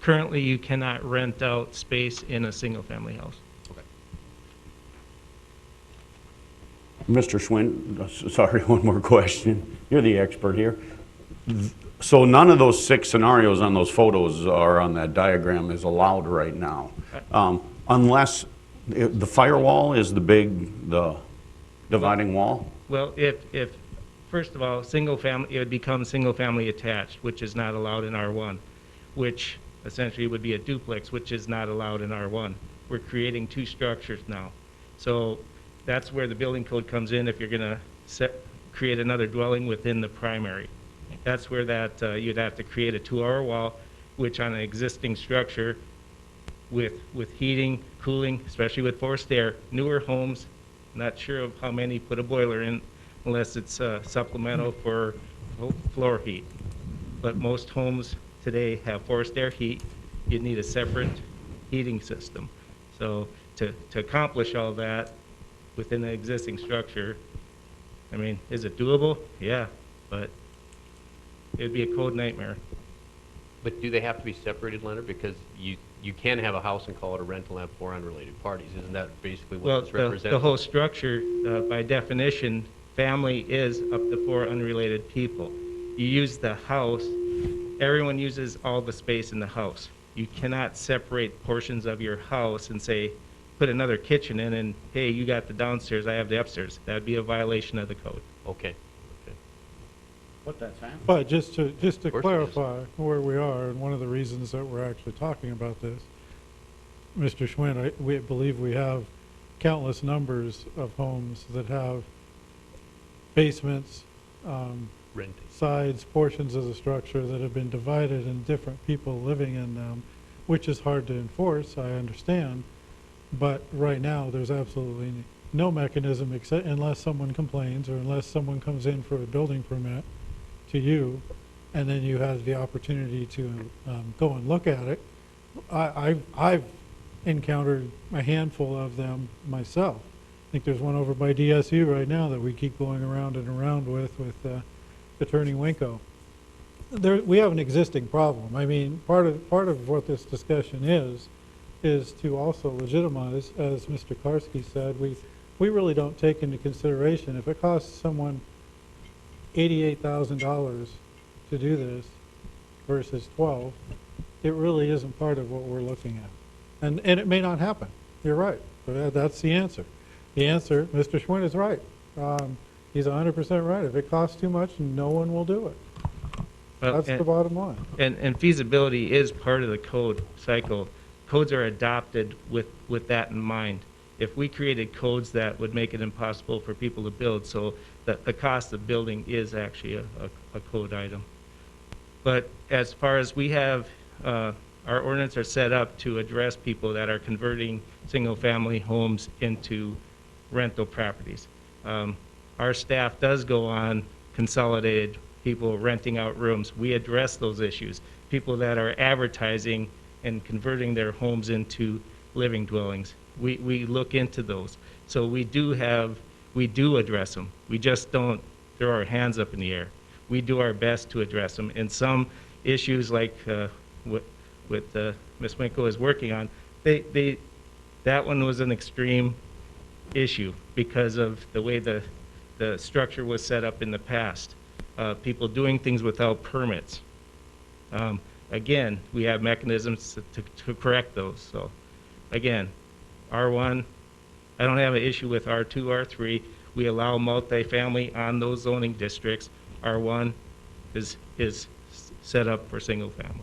[SPEAKER 9] Currently, you cannot rent out space in a single-family house.
[SPEAKER 3] okay.
[SPEAKER 6] Mr. Schwinn, sorry, one more question. You're the expert here. So none of those 6 scenarios on those photos are on that diagram is allowed right now. Unless the firewall is the dividing wall?
[SPEAKER 9] Well, if first of all, single-family, it would become single-family attached, which is not allowed in R1, which essentially would be a duplex, which is not allowed in R1. We're creating 2 structures now. So that's where the building code comes in if you're going to create another dwelling within the primary. That's where that you'd have to create a 2-hour wall, which on an existing structure with heating, cooling, especially with forced air, newer homes, not sure of how many put a boiler in unless it's supplemental for floor heat. But most homes today have forced air heat. You'd need a separate heating system. So to accomplish all that within the existing structure, I mean, is it doable? Yeah, but it'd be a code nightmare.
[SPEAKER 5] But do they have to be separated, Leonard? Because you can have a house and call it a rental and have 4 unrelated parties. Isn't that basically what
[SPEAKER 9] Well,
[SPEAKER 5] this represents?
[SPEAKER 9] the whole structure, by definition, family is up to 4 unrelated people. You use the house, everyone uses all the space in the house. You cannot separate portions of your house and say, put another kitchen in and, hey, you got the downstairs, I have the upstairs. That would be a violation of the code.
[SPEAKER 5] Okay.
[SPEAKER 6] What that's saying?
[SPEAKER 2] But just to
[SPEAKER 5] Of course it is.
[SPEAKER 2] clarify where we are, and one of the reasons that we're actually talking about this, Mr. Schwinn, we believe we have countless numbers of homes that have basements,
[SPEAKER 5] Renting.
[SPEAKER 2] sides, portions of the structure that have been divided and different people living in them, which is hard to enforce, I understand. But right now, there's absolutely no mechanism except unless someone complains or unless someone comes in for a building permit to you, and then you have the opportunity to go and look at it. I've encountered a handful of them myself. I think there's one over by DSU right now that we keep going around and around with Attorney Winko. We have an existing problem. I mean, part of what this discussion is to also legitimize, as Mr. Karski said, we really don't take into consideration if it costs someone $88,000 to do this versus 12, it really isn't part of what we're looking at. And it may not happen. You're right. But that's the answer. The answer, Mr. Schwinn is right. He's 100% right. If it costs too much, no one will do it.
[SPEAKER 9] Well,
[SPEAKER 2] That's the bottom line.
[SPEAKER 9] And feasibility is part of the code cycle. Codes are adopted with that in mind. If we created codes that would make it impossible for people to build, so that the cost of building is actually a code item. But as far as we have our ordinance are set up to address people that are converting single-family homes into rental properties. Our staff does go on consolidated, people renting out rooms. We address those issues. People that are advertising and converting their homes into living dwellings. We look into those. So we do address them. We just don't throw our hands up in the air. We do our best to address them. And some issues like what Ms. Winkle is working on, that one was an extreme issue because of the way the structure was set up in the past. People doing things without permits. Again, we have mechanisms to correct those. So again, R1, I don't have an issue with R2, R3. We allow multifamily on those zoning districts. R1 is set up for single family.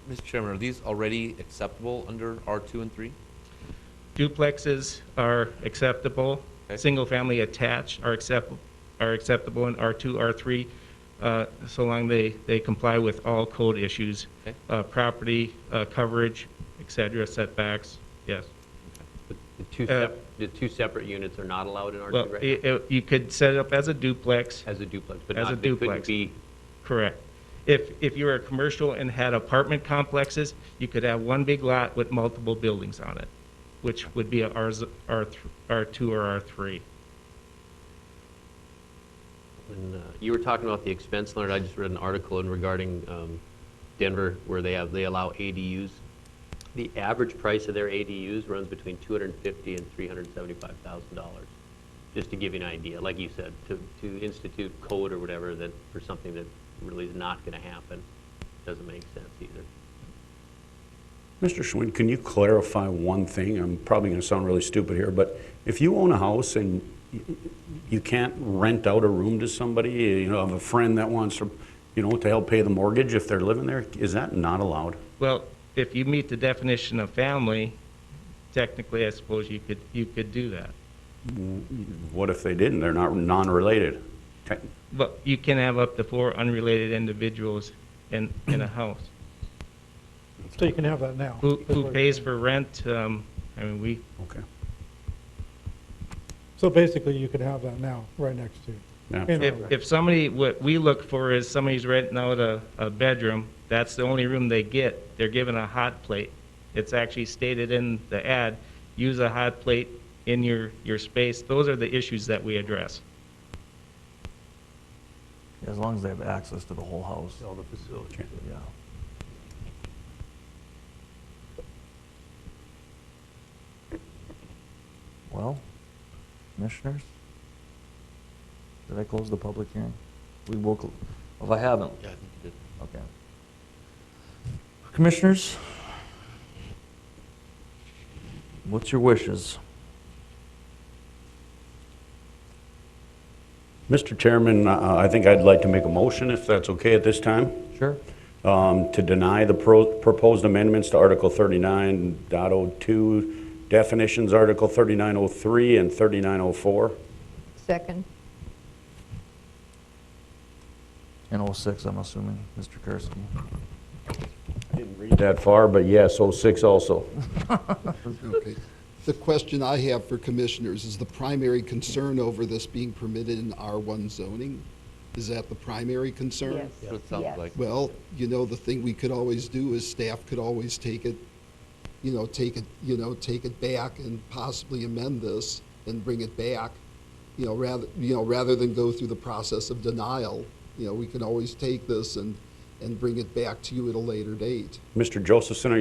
[SPEAKER 3] Mr. Chairman, are these already acceptable under R2 and 3?
[SPEAKER 9] Duplexes are acceptable.
[SPEAKER 3] Okay.
[SPEAKER 9] Single family attached are acceptable in R2, R3, so long they comply with all code issues,
[SPEAKER 3] Okay.
[SPEAKER 9] Property coverage, et cetera, setbacks, yes.
[SPEAKER 5] But the two separate units are not allowed in
[SPEAKER 9] Well,
[SPEAKER 5] R2 right now?
[SPEAKER 9] you could set it up as a duplex,
[SPEAKER 5] As a duplex, but
[SPEAKER 9] as a
[SPEAKER 5] not, they couldn't
[SPEAKER 9] duplex.
[SPEAKER 5] be,
[SPEAKER 9] correct. If you were a commercial and had apartment complexes, you could have one big lot with multiple buildings on it, which would be a R2 or R3.
[SPEAKER 5] and you were talking about the expense, Leonard. I just read an article regarding Denver where they allow ADUs. The average price of their ADUs runs between $250,000 and $375,000. Just to give you an idea, like you said, to institute code or whatever that for something that really is not going to happen doesn't make sense either.
[SPEAKER 6] Mr. Schwinn, can you clarify one thing? I'm probably going to sound really stupid here, but if you own a house and you can't rent out a room to somebody, you know, have a friend that wants to, you know, to help pay the mortgage if they're living there, is that not allowed?
[SPEAKER 9] Well, if you meet the definition of family, technically, I suppose you could do that.
[SPEAKER 6] What if they didn't? They're not non-related.
[SPEAKER 9] But you can have up to 4 unrelated individuals in a house.
[SPEAKER 2] So you can have that now.
[SPEAKER 9] Who pays for rent? I mean, we,
[SPEAKER 6] Okay.
[SPEAKER 2] So basically, you could have that now, right next to you.
[SPEAKER 6] Yeah.
[SPEAKER 2] In our
[SPEAKER 9] if somebody, what we look for is somebody's renting out a bedroom, that's the only room they get. They're given a hot plate. It's actually stated in the ad, use a hot plate in your space. Those are the issues that we address.
[SPEAKER 1] As long as they have access to the whole house.
[SPEAKER 5] All the facilities.
[SPEAKER 6] Okay.
[SPEAKER 1] Yeah. Well, commissioners, did I close the public hearing? We will, if I haven't,
[SPEAKER 3] Yeah, I think you did.
[SPEAKER 1] okay. Commissioners, what's your wishes?
[SPEAKER 6] Mr. Chairman, I think I'd like to make a motion, if that's okay at this time,
[SPEAKER 1] Sure.
[SPEAKER 6] to deny the proposed amendments to Article 39.02, definitions, Article 3903 and 3904.
[SPEAKER 8] Second.
[SPEAKER 1] And 06, I'm assuming, Mr. Karski.
[SPEAKER 6] I didn't read that far, but yes, 06 also.
[SPEAKER 7] Okay. The question I have for commissioners is the primary concern over this being permitted in R1 zoning? Is that the primary concern?
[SPEAKER 8] Yes.
[SPEAKER 3] That's what it sounds like.
[SPEAKER 7] Well, you know, the thing we could always do is staff could always take it back and possibly amend this and bring it back, rather than go through the process of denial. You know, we can always take this and bring it back to you at a later date.
[SPEAKER 6] Mr. Josephson,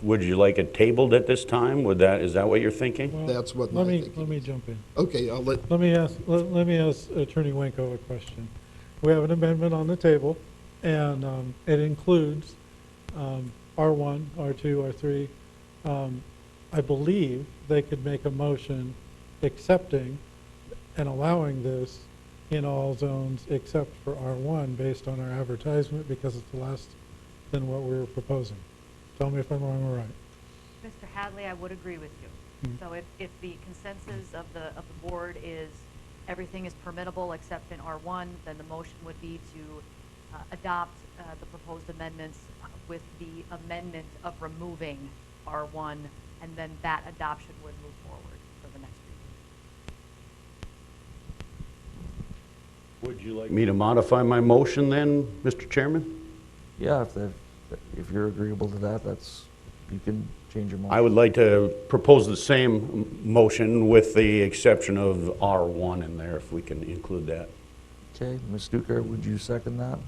[SPEAKER 6] would you like it tabled at this time? Is that what you're thinking?
[SPEAKER 2] Well,
[SPEAKER 7] That's what my
[SPEAKER 2] let me
[SPEAKER 7] thinking is.
[SPEAKER 2] jump in.
[SPEAKER 7] Okay, I'll let,
[SPEAKER 2] Let me ask Attorney Wenko a question. We have an amendment on the table, and it includes R1, R2, R3. I believe they could make a motion accepting and allowing this in all zones except for R1 based on our advertisement because it's less than what we were proposing. Tell me if I'm wrong or right.
[SPEAKER 11] Mr. Hadley, I would agree with you. So if the consensus of the board is everything is permittable except in R1, then the motion would be to adopt the proposed amendments with the amendment of removing R1, and then that adoption would move forward for the next reading.
[SPEAKER 6] Would you like me to modify my motion then, Mr. Chairman?
[SPEAKER 1] Yeah, if you're agreeable to that, you can change your motion.
[SPEAKER 6] I would like to propose the same motion with the exception of R1 in there, if we can include that.
[SPEAKER 1] Okay, Ms. Stuker, would you second that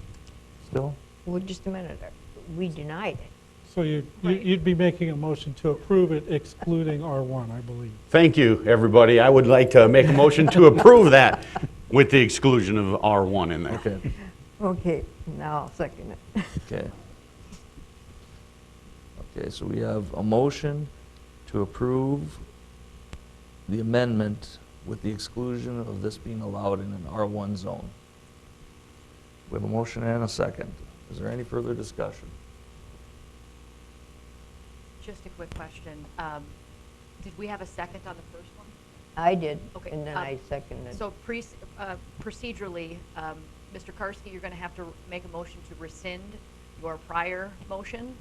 [SPEAKER 1] still?
[SPEAKER 8] Well, just a minute, we denied it.
[SPEAKER 2] So
[SPEAKER 11] Right.
[SPEAKER 2] you'd be making a motion to approve it excluding R1, I believe.
[SPEAKER 6] Thank you, everybody. I would like to make a motion to approve that with the exclusion of R1 in there.
[SPEAKER 1] Okay,
[SPEAKER 8] Okay, now I'll second it.
[SPEAKER 1] okay. Okay, so we have a motion to approve the amendment with the exclusion of this being allowed in an R1 zone. We have a motion and a second. Is there any further discussion?
[SPEAKER 11] Just a quick question. Did we have a second on the first one?
[SPEAKER 8] I did,
[SPEAKER 11] Okay,
[SPEAKER 8] and then I seconded.
[SPEAKER 11] So procedurally, Mr. Karski, you're going to have to make a motion to rescind your prior motion,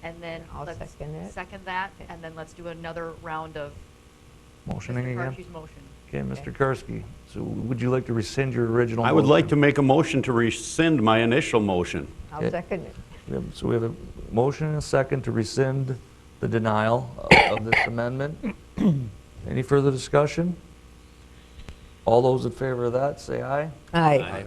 [SPEAKER 11] and then
[SPEAKER 8] I'll
[SPEAKER 11] let's
[SPEAKER 8] second it.
[SPEAKER 11] second that, and then let's do another round of
[SPEAKER 1] Motioning
[SPEAKER 11] Mr.
[SPEAKER 1] again?
[SPEAKER 11] Karski's motion.
[SPEAKER 1] Okay, Mr. Karski, so would you like to rescind your original
[SPEAKER 6] I would like
[SPEAKER 1] motion?
[SPEAKER 6] to make a motion to rescind my initial motion.
[SPEAKER 8] I'll
[SPEAKER 1] Okay.
[SPEAKER 8] second it.
[SPEAKER 1] So we have a motion and a second to rescind the denial of this amendment. Any further discussion? All those in favor of that, say aye.
[SPEAKER 8] Aye.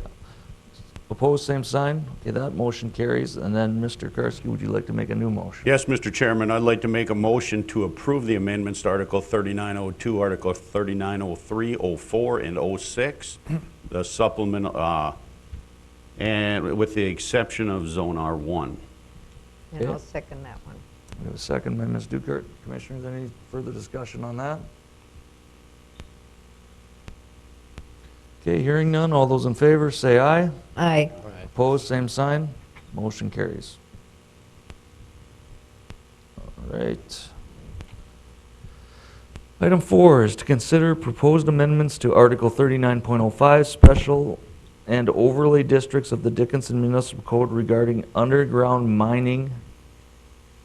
[SPEAKER 1] Opposed, same sign. Okay, that motion carries. And then, Mr. Karski, would you like to make a new motion?
[SPEAKER 6] Yes, Mr. Chairman, I'd like to make a motion to approve the amendments to Article 3902, Article 3903, 04, and 06, the supplement, and with the exception of Zone R1.
[SPEAKER 8] And
[SPEAKER 1] Okay.
[SPEAKER 8] I'll second that one.
[SPEAKER 1] We have a second by Ms. Dukert. Commissioners, any further discussion on that? Okay, hearing none. All those in favor, say aye.
[SPEAKER 8] Aye.
[SPEAKER 1] Opposed, same sign. Motion carries. All right. Item 4 is to consider proposed amendments to Article 39.05, Special and Overlay Districts of the Dickinson Municipal Code regarding underground mining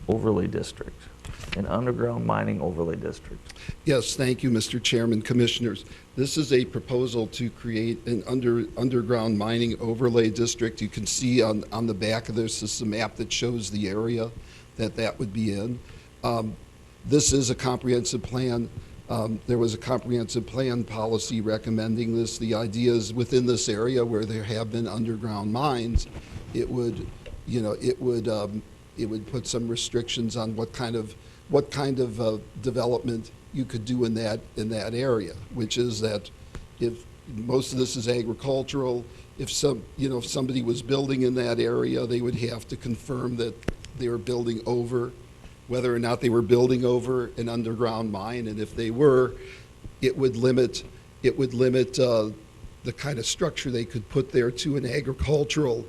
[SPEAKER 1] overlay district. An underground mining overlay district.
[SPEAKER 7] Yes, thank you, Mr. Chairman, Commissioners. This is a proposal to create an underground mining overlay district. You can see on the back of this is a map that shows the area that would be in. This is a comprehensive plan. There was a comprehensive plan policy recommending this. The idea is within this area where there have been underground mines, it would put some restrictions on what kind of development you could do in that area, which is that if most of this is agricultural, if somebody was building in that area, they would have to confirm that they were building over, whether or not they were building over an underground mine, and if they were, it would limit the kind of structure they could put there to an agricultural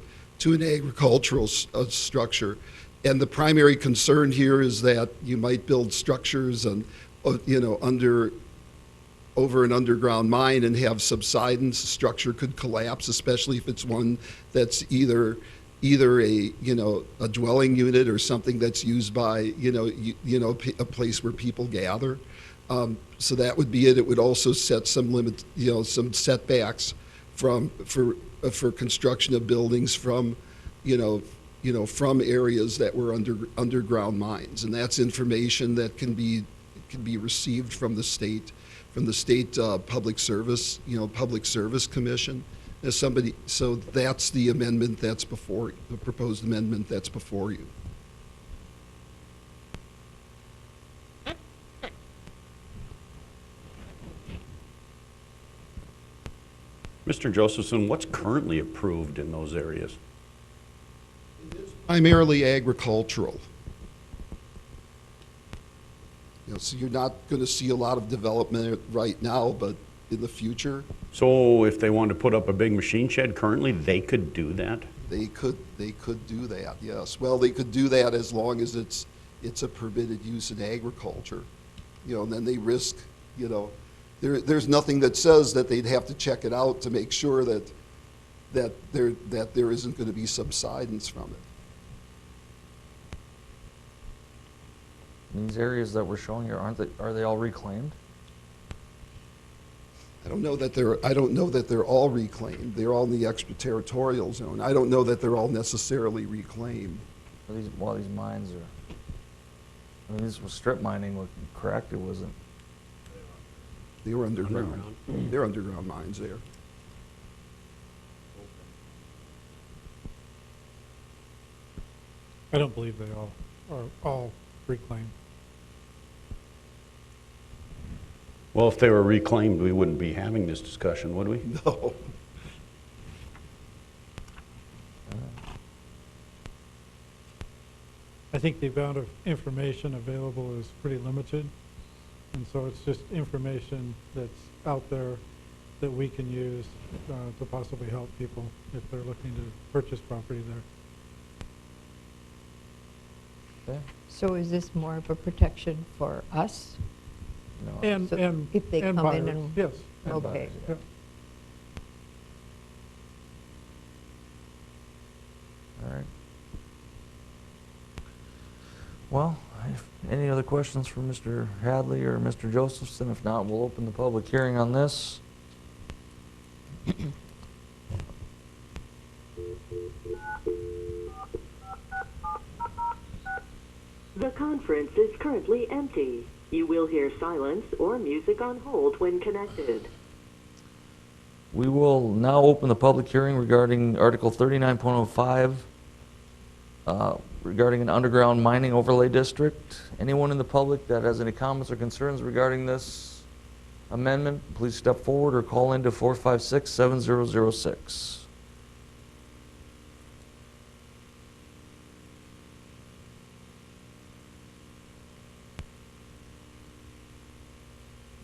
[SPEAKER 7] structure. And the primary concern here is that you might build structures and, over an underground mine and have subsidence. The structure could collapse, especially if it's one that's either a dwelling unit or something that's used by, a place where people gather. So that would be it. It would also set some limit, some setbacks for construction of buildings from areas that were underground mines, and that's information that can be received from the state Public Service Commission. So that's the amendment that's before the proposed amendment that's before you.
[SPEAKER 6] Mr. Josephson, what's currently approved in those areas?
[SPEAKER 7] Primarily agricultural. So you're not going to see a lot of development right now, but in the future,
[SPEAKER 6] So if they wanted to put up a big machine shed currently, they could do that?
[SPEAKER 7] they could do that. Yes. Well, they could do that as long as it's a permitted use in agriculture. And then they risk. There's nothing that says that they'd have to check it out to make sure that there isn't going to be subsidence from it.
[SPEAKER 1] These areas that we're showing here, are they all reclaimed?
[SPEAKER 7] I don't know that they're all reclaimed. They're all in the extraterritorial zone. I don't know that they're all necessarily reclaimed.
[SPEAKER 1] These mines are, I mean, this was strip mining, correct? It wasn't.
[SPEAKER 7] They were underground. They're underground mines there.
[SPEAKER 2] I don't believe they are all reclaimed.
[SPEAKER 6] Well, if they were reclaimed, we wouldn't be having this discussion, would we?
[SPEAKER 7] No.
[SPEAKER 2] I think the amount of information available is pretty limited, and so it's just information that's out there that we can use to possibly help people if they're looking to purchase property there.
[SPEAKER 1] Okay.
[SPEAKER 8] So is this more of a protection for us?
[SPEAKER 1] No.
[SPEAKER 2] And,
[SPEAKER 8] So
[SPEAKER 2] and
[SPEAKER 8] if they
[SPEAKER 2] and
[SPEAKER 8] come in
[SPEAKER 2] buyers,
[SPEAKER 8] and-
[SPEAKER 2] yes.
[SPEAKER 1] And
[SPEAKER 8] Okay.
[SPEAKER 1] buyers,
[SPEAKER 2] Yeah.
[SPEAKER 1] All right. Well, any other questions for Mr. Hadley or Mr. Josephson? If not, we'll open the public hearing on this.
[SPEAKER 4] The conference is currently empty. You will hear silence or music on hold when connected.
[SPEAKER 1] We will now open the public hearing regarding Article 39.05, regarding an underground mining overlay district. Anyone in the public that has any comments or concerns regarding this amendment, please step forward or call into 456-7006.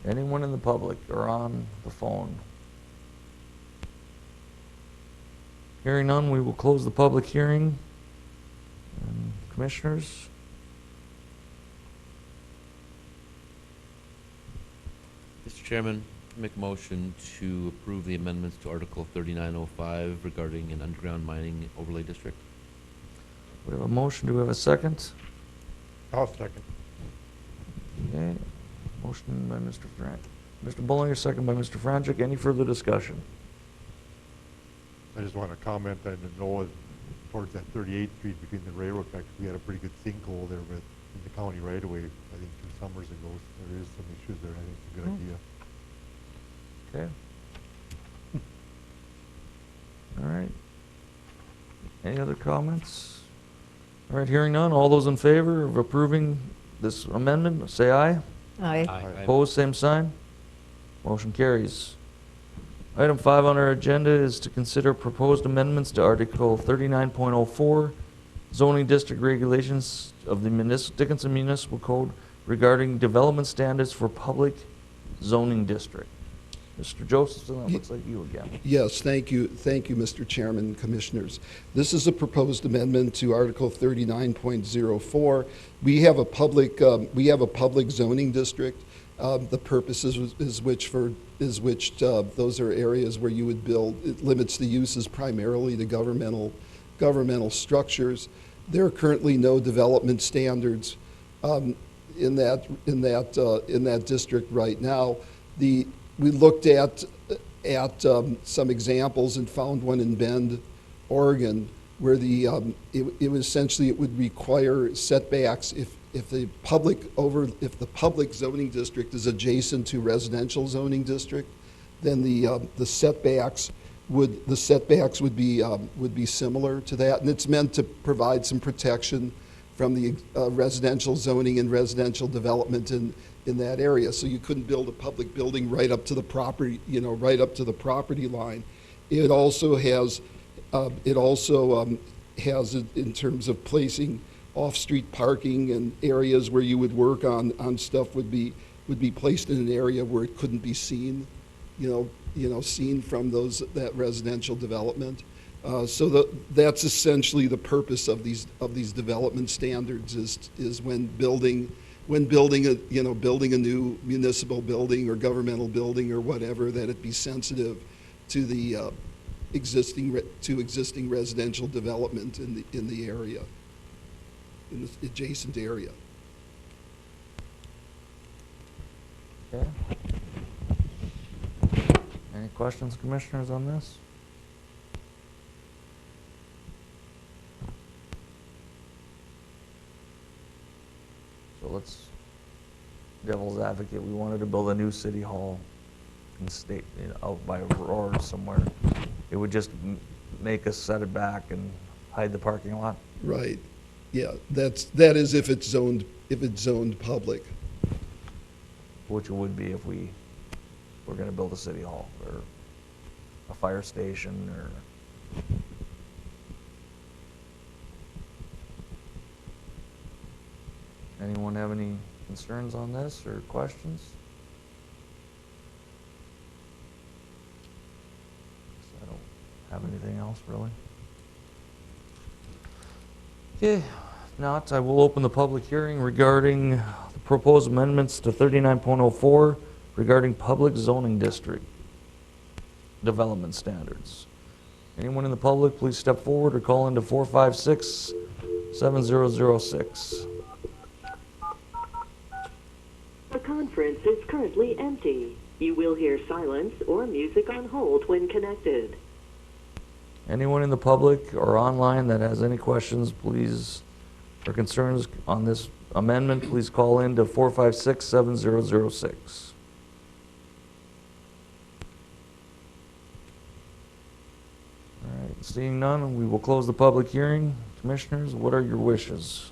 [SPEAKER 1] Anyone in the public or on the phone? Hearing none, we will close the public hearing. Commissioners?
[SPEAKER 3] Mr. Chairman, make a motion to approve the amendments to Article 3905 regarding an underground mining overlay district.
[SPEAKER 1] We have a motion. Do we have a second?
[SPEAKER 2] I'll second.
[SPEAKER 1] Okay. Motion by Mr. Mr. Bullinger, second by Mr. Franchek. Any further discussion?
[SPEAKER 12] I just want to comment, I know towards that 38th Street between the railroad tracks, we had a pretty good sinkhole there in the county right away, I think 2 summers ago. So there is some issues there. I think it's a good idea.
[SPEAKER 1] Okay. All right. Any other comments? All right, hearing none. All those in favor of approving this amendment, say aye.
[SPEAKER 8] Aye.
[SPEAKER 1] Opposed, same sign. Motion carries. Item 5 on our agenda is to consider proposed amendments to Article 39.04, zoning district regulations of the Dickinson Municipal Code regarding development standards for public zoning district. Mr. Josephson, that looks like you again.
[SPEAKER 7] Yes, thank you, Mr. Chairman and Commissioners. This is a proposed amendment to Article 39.04. We have a public zoning district. The purpose is which those are areas where you would build. It limits the uses primarily to governmental structures. There are currently no development standards in that district right now. We looked at some examples and found one in Bend, Oregon, where it would require setbacks if the public zoning district is adjacent to residential zoning district, then the setbacks would be similar to that, and it's meant to provide some protection from the residential zoning and residential development in that area. So you couldn't build a public building right up to the property, right up to the property line. It also has in terms of placing off-street parking and areas where you would work on stuff would be placed in an area where it couldn't be seen, seen from that residential development. So that's essentially the purpose of these development standards is when building a new municipal building or governmental building or whatever, that it be sensitive to the existing residential development in the area, in the adjacent area.
[SPEAKER 1] Okay. Any questions, commissioners, on this? So let's, devil's advocate, we wanted to build a new city hall in state, out by Aurora somewhere. It would just make us set it back and hide the parking lot?
[SPEAKER 7] Right. Yeah, that is if it's zoned public.
[SPEAKER 1] Which it would be if we were gonna build a city hall or a fire station or. Anyone have any concerns on this or questions? I don't have anything else really. Okay, if not, I will open the public hearing regarding the proposed amendments to 39.04 regarding public zoning district development standards. Anyone in the public, please step forward or call into 456-7006.
[SPEAKER 4] The conference is currently empty. You will hear silence or music on hold when connected.
[SPEAKER 1] Anyone in the public or online that has any questions, please, or concerns on this amendment, please call in to 456-7006. All right, seeing none, we will close the public hearing. Commissioners, what are your wishes?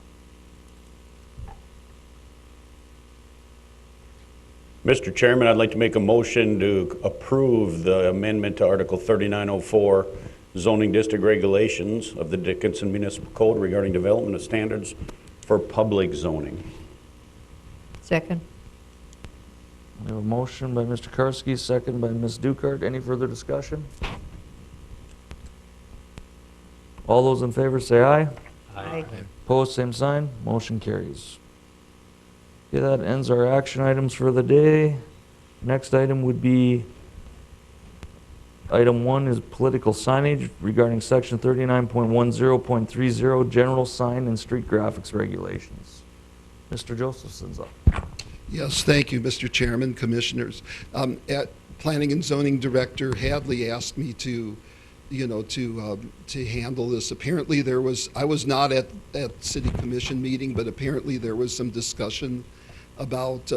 [SPEAKER 6] Mr. Chairman, I'd like to make a motion to approve the amendment to Article 3904 zoning district regulations of the Dickinson Municipal Code regarding development of standards for public zoning.
[SPEAKER 8] Second.
[SPEAKER 1] We have a motion by Mr. Karski, second by Ms. Dukart. Any further discussion? All those in favor say aye.
[SPEAKER 8] Aye.
[SPEAKER 1] Opposed, same sign. Motion carries. Okay, that ends our action items for the day. Next item would be, item 1 is political signage regarding section 39.10.30, general sign and street graphics regulations. Mr. Josephson's up.
[SPEAKER 7] Yes, thank you, Mr. Chairman, Commissioners. At Planning and Zoning Director Hadley asked me to handle this. Apparently I was not at City Commission meeting, but apparently there was some discussion about,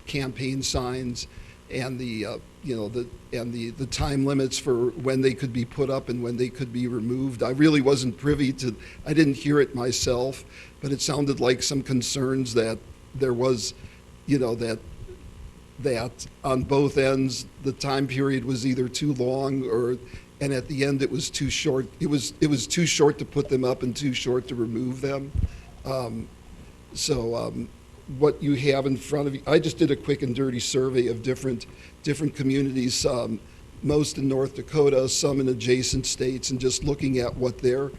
[SPEAKER 7] campaign signs and the time limits for when they could be put up and when they could be removed. I really wasn't privy to, I didn't hear it myself, but it sounded like some concerns that there was, that on both ends, the time period was either too long and at the end it was too short. It was too short to put them up and too short to remove them. What you have in front of you, I just did a quick and dirty survey of different communities, most in North Dakota, some in adjacent states, and just looking at what their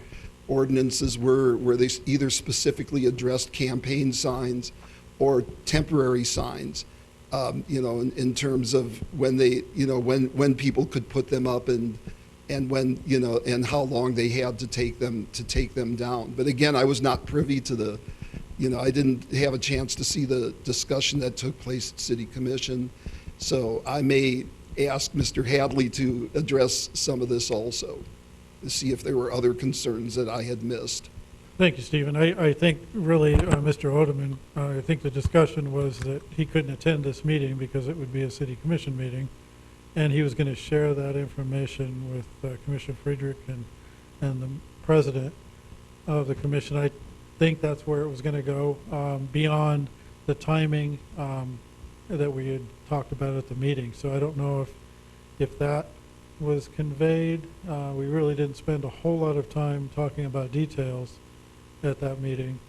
[SPEAKER 7] ordinances were, where they either specifically addressed campaign signs or temporary signs, in terms of when they, when people could put them up and when, and how long they had to take them down. But again, I was not privy to the, I didn't have a chance to see the discussion that took place at City Commission. So I may ask Mr. Hadley to address some of this also, to see if there were other concerns that I had missed.
[SPEAKER 2] Thank you, Stephen. I think really, Mr. Odeman, I think the discussion was that he couldn't attend this meeting because it would be a City Commission meeting, and he was going to share that information with Commissioner Friedrich and the President of the Commission. I think that's where it was going to go, beyond the timing that we had talked about at the meeting. So I don't know if that was conveyed. We really didn't spend a whole lot of time talking about details at that meeting,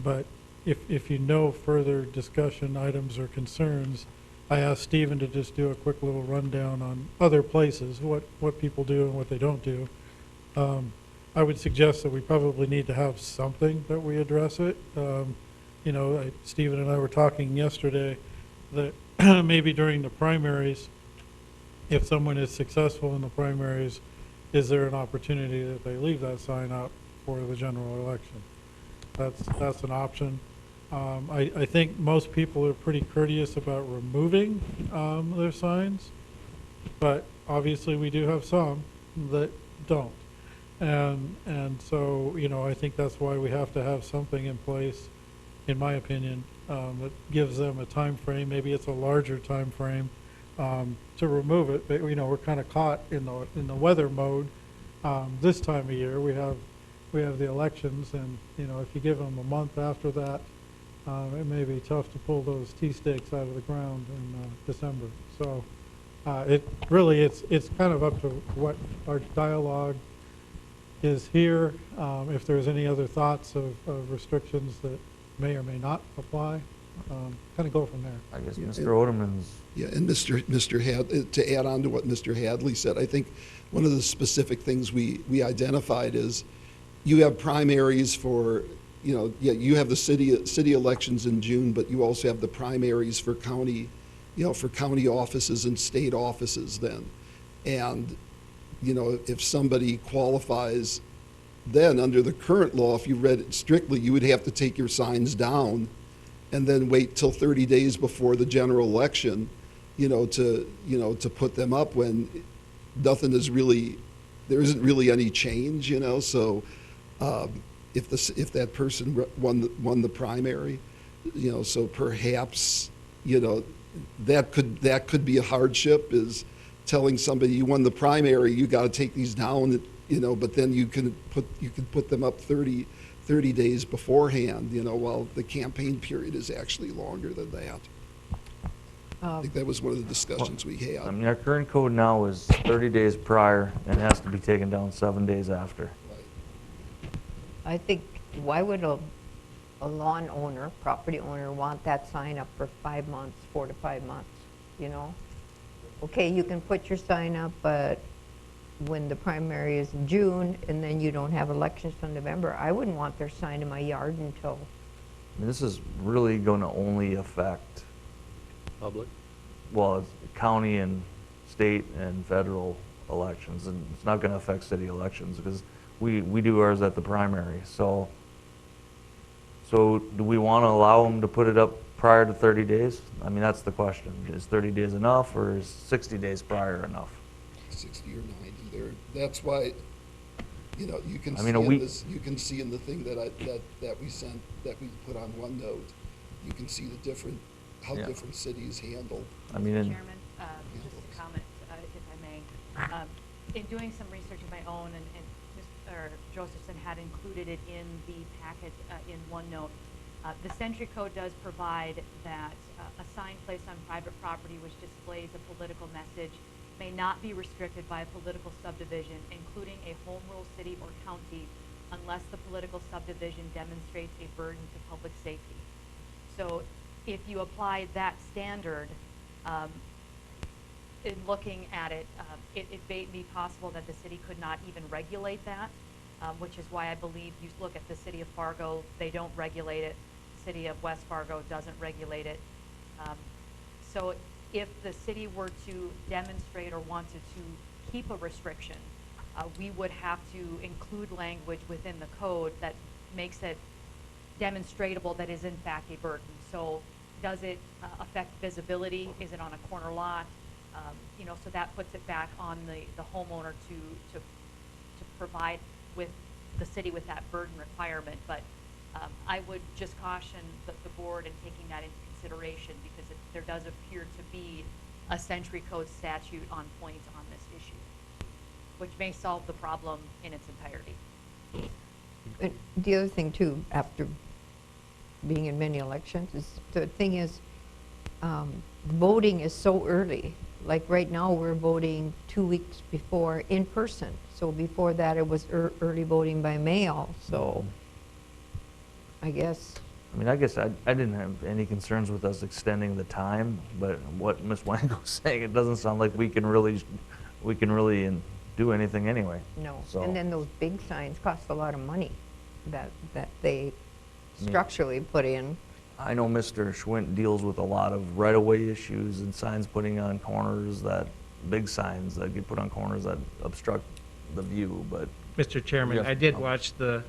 [SPEAKER 2] but if you know further discussion items or concerns, I asked Stephen to just do a quick little rundown on other places, what people do and what they don't do. I would suggest that we probably need to have something that we address it. Stephen and I were talking yesterday that maybe during the primaries, if someone is successful in the primaries, is there an opportunity that they leave that sign up for the general election? That's an option. I think most people are pretty courteous about removing their signs, but obviously we do have some that don't. And so, you know, I think that's why we have to have something in place, in my opinion, that gives them a time frame. Maybe it's a larger time frame to remove it. But, you know, we're kind of caught in the weather mode this time of year. We have the elections, and, you know, if you give them a month after that, it may be tough to pull those T-stakes out of the ground in December. So it really, it's kind of up to what our dialogue is here. If there's any other thoughts of restrictions that may or may not apply, kind of go from there.
[SPEAKER 1] I guess
[SPEAKER 7] Yeah,
[SPEAKER 1] Mr. Oderman's,
[SPEAKER 7] Yeah, and to add on to what Mr. Hadley said, I think one of the specific things we identified is you have primaries for, you know, yeah, you have the city elections in June, but you also have the primaries for county, you know, for county offices and state offices then. And, you know, if somebody qualifies, then under the current law, if you read it strictly, you would have to take your signs down and then wait till 30 days before the general election, to put them up when nothing is really, there isn't really any change, so if that person won the primary, so perhaps, that could be a hardship, is telling somebody you won the primary, you got to take these down, but then you can put them up 30 days beforehand, while the campaign period is actually longer than that. I think that was one of the discussions we had.
[SPEAKER 1] I mean, our current code now is 30 days prior and has to be taken down 7 days after.
[SPEAKER 8] I think, why would a lawn owner, property owner, want that sign up for 5 months, 4 to 5 months, Okay, you can put your sign up, but when the primary is in June and then you don't have elections till November, I wouldn't want their sign in my yard until.
[SPEAKER 1] I mean, this is really going to only affect,
[SPEAKER 5] Public?
[SPEAKER 1] well, it's county and state and federal elections, and it's not going to affect city elections because we do ours at the primary. So do we want to allow them to put it up prior to 30 days? I mean, that's the question. Is 30 days enough, or is 60 days prior enough?
[SPEAKER 7] 60 or 90 there. That's why, you can
[SPEAKER 1] I
[SPEAKER 7] see
[SPEAKER 1] mean, a
[SPEAKER 7] in
[SPEAKER 1] week-
[SPEAKER 7] this, you can see in the thing that we sent, that we put on OneNote, you can see the different, how
[SPEAKER 1] Yeah.
[SPEAKER 7] different cities handle.
[SPEAKER 1] I mean,
[SPEAKER 11] Mr. Chairman, just a comment, if I may. In doing some research of my own, and Mr. Josephson had included it in the packet in OneNote, the Century Code does provide that a sign placed on private property which displays a political message may not be restricted by a political subdivision, including a home rule city or county, unless the political subdivision demonstrates a burden to public safety. So if you apply that standard, in looking at it, it may be possible that the city could not even regulate that, which is why I believe you look at the city of Fargo, they don't regulate it. The city of West Fargo doesn't regulate it. So if the city were to demonstrate or wanted to keep a restriction, we would have to include language within the code that makes it demonstratable that is in fact a burden. So does it affect visibility? Is it on a corner lot? So that puts it back on the homeowner to provide with the city with that burden requirement. But I would just caution the board in taking that into consideration, because there does appear to be a Century Code statute on point on this issue, which may solve the problem in its entirety.
[SPEAKER 8] The other thing too, after being in many elections, is the thing is, voting is so early. Like right now, we're voting 2 weeks before in person. So before that, it was early voting by mail. So I guess.
[SPEAKER 1] I guess I didn't have any concerns with us extending the time, but what Ms. Wango's saying, it doesn't sound like we can really do anything anyway.
[SPEAKER 8] No.
[SPEAKER 1] So,
[SPEAKER 8] And then those big signs cost a lot of money that they structurally put in.
[SPEAKER 1] I know Mr. Schwint deals with a lot of right-of-way issues and signs putting on corners, big signs that get put on corners that obstruct the view, but
[SPEAKER 9] Mr. Chairman,
[SPEAKER 1] Yes.
[SPEAKER 9] I did watch the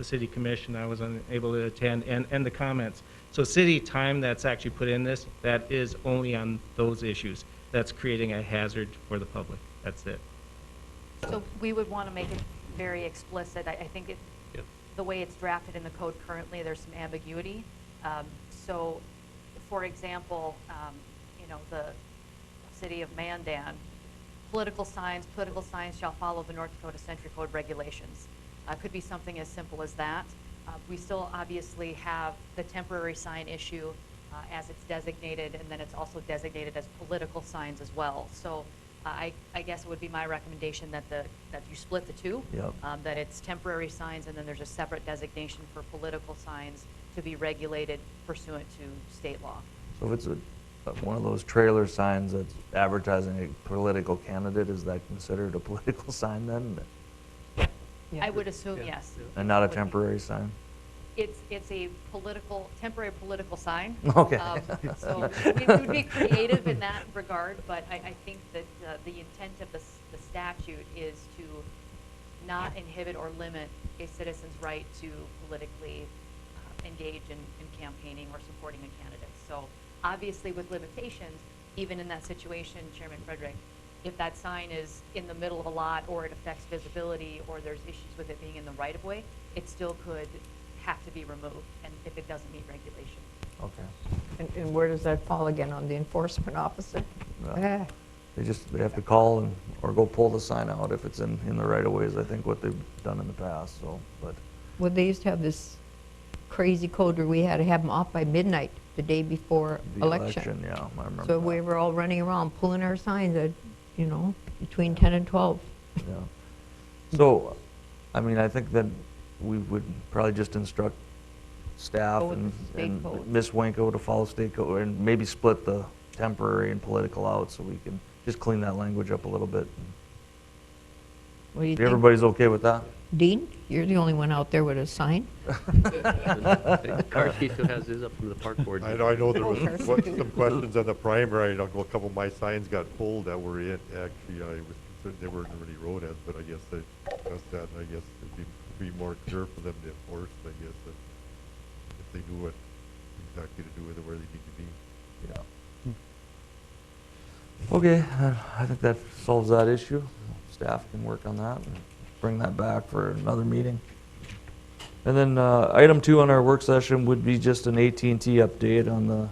[SPEAKER 9] city commission. I was unable to attend, and the comments. So city time that's actually put in this, that is only on those issues. That's creating a hazard for the public. That's it.
[SPEAKER 11] So we would want to make it very explicit. I think
[SPEAKER 5] Yep.
[SPEAKER 11] the way it's drafted in the code currently, there's some ambiguity. So, for example, the city of Mandan, political signs shall follow the North Dakota Century Code regulations. Could be something as simple as that. We still obviously have the temporary sign issue as it's designated, and then it's also designated as political signs as well. So I guess it would be my recommendation that you split the two.
[SPEAKER 1] Yep.
[SPEAKER 11] That it's temporary signs, and then there's a separate designation for political signs to be regulated pursuant to state law.
[SPEAKER 1] So if it's one of those trailer signs that's advertising a political candidate, is that considered a political sign then?
[SPEAKER 11] I would assume yes.
[SPEAKER 1] And not a
[SPEAKER 11] Would be.
[SPEAKER 1] temporary sign?
[SPEAKER 11] It's a temporary political sign.
[SPEAKER 1] Okay.
[SPEAKER 11] So we would be creative in that regard, but I think that the intent of the statute is to not inhibit or limit a citizen's right to politically engage in campaigning or supporting a candidate. So obviously with limitations, even in that situation, Chairman Frederick, if that sign is in the middle of a lot or it affects visibility or there's issues with it being in the right-of-way, it still could have to be removed, and if it doesn't meet regulation.
[SPEAKER 1] Okay.
[SPEAKER 8] And where does that fall again, on the enforcement officer?
[SPEAKER 1] Yeah. They have to call or go pull the sign out if it's in the right of ways, I think what they've done in the past, so, but.
[SPEAKER 8] Well, they used to have this crazy code where we had to have them off by midnight the day before
[SPEAKER 1] The
[SPEAKER 8] election.
[SPEAKER 1] yeah, I remember
[SPEAKER 8] So
[SPEAKER 1] that.
[SPEAKER 8] we were all running around pulling our signs at, between 10 and 12.
[SPEAKER 1] Yeah. So, I mean, I think that we would probably just instruct staff
[SPEAKER 8] Go with
[SPEAKER 1] and
[SPEAKER 8] the state code.
[SPEAKER 1] Ms. Wenko to follow state code, and maybe split the temporary and political out, so we can just clean that language up a little bit.
[SPEAKER 8] What do you
[SPEAKER 1] If
[SPEAKER 8] think?
[SPEAKER 1] everybody's okay with that?
[SPEAKER 8] Dean, you're the only one out there with a sign.
[SPEAKER 5] Car chief who has his up from the park board.
[SPEAKER 12] I know there was some questions on the primary. A couple of my signs got pulled that were in, actually, I was concerned they weren't really road ends, but I guess they discussed that, and I guess it'd be more clear for them to enforce, I guess, if they knew what exactly to do with it, where they need to be.
[SPEAKER 1] Yeah. Okay, I think that solves that issue. Staff can work on that and bring that back for another meeting. And then item 2 on our work session would be just an AT&T update on the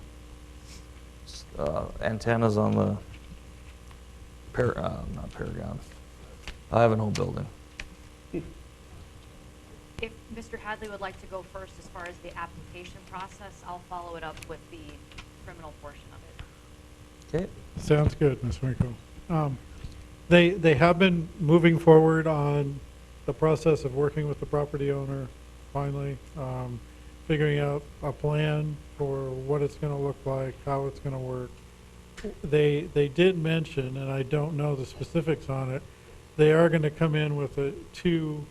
[SPEAKER 1] antennas on the not Paragon, Ivanhoe building.
[SPEAKER 11] If Mr. Hadley would like to go first as far as the application process, I'll follow it up with the criminal portion of it.
[SPEAKER 1] Okay.
[SPEAKER 2] Sounds good, Ms. Winkle. They have been moving forward on the process of working with the property owner, finally, figuring out a plan for what it's going to look like, how it's going to work. They did mention, and I don't know the specifics on it, they are going to come in with two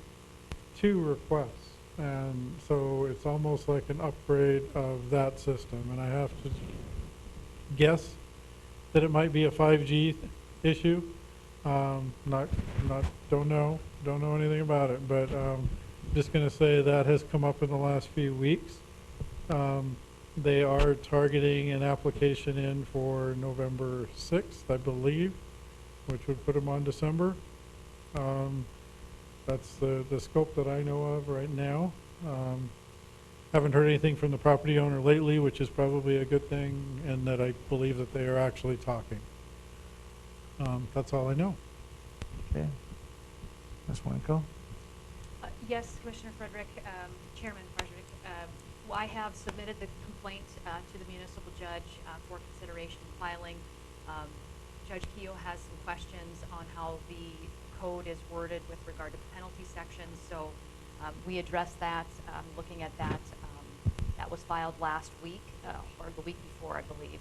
[SPEAKER 2] requests. And so it's almost like an upgrade of that system. And I have to guess that it might be a 5G issue. Don't know anything about it, but just going to say that has come up in the last few weeks. They are targeting an application in for November 6th, I believe, which would put them on December. That's the scope that I know of right now. Haven't heard anything from the property owner lately, which is probably a good thing, and that I believe that they are actually talking. That's all I know.
[SPEAKER 1] Okay. Ms. Wenko?
[SPEAKER 11] Yes, Commissioner Frederick, Chairman Frederick, I have submitted the complaint to the municipal judge for consideration and filing. Judge Keough has some questions on how the code is worded with regard to the penalty sections, so we addressed that, looking at that. That was filed last week, or the week before, I believe.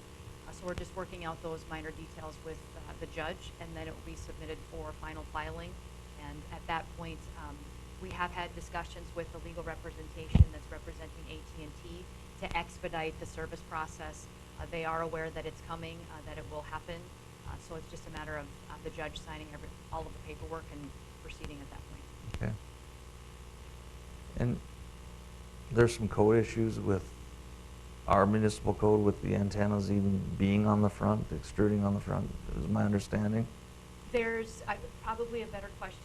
[SPEAKER 11] So we're just working out those minor details with the judge, and then it will be submitted for final filing. And at that point, we have had discussions with the legal representation that's representing AT&T to expedite the service process. They are aware that it's coming, that it will happen. So it's just a matter of the judge signing all of the paperwork and proceeding at that point.
[SPEAKER 1] And there's some code issues with our municipal code with the antennas even being on the front, extruding on the front, is my understanding.
[SPEAKER 11] There's probably a better question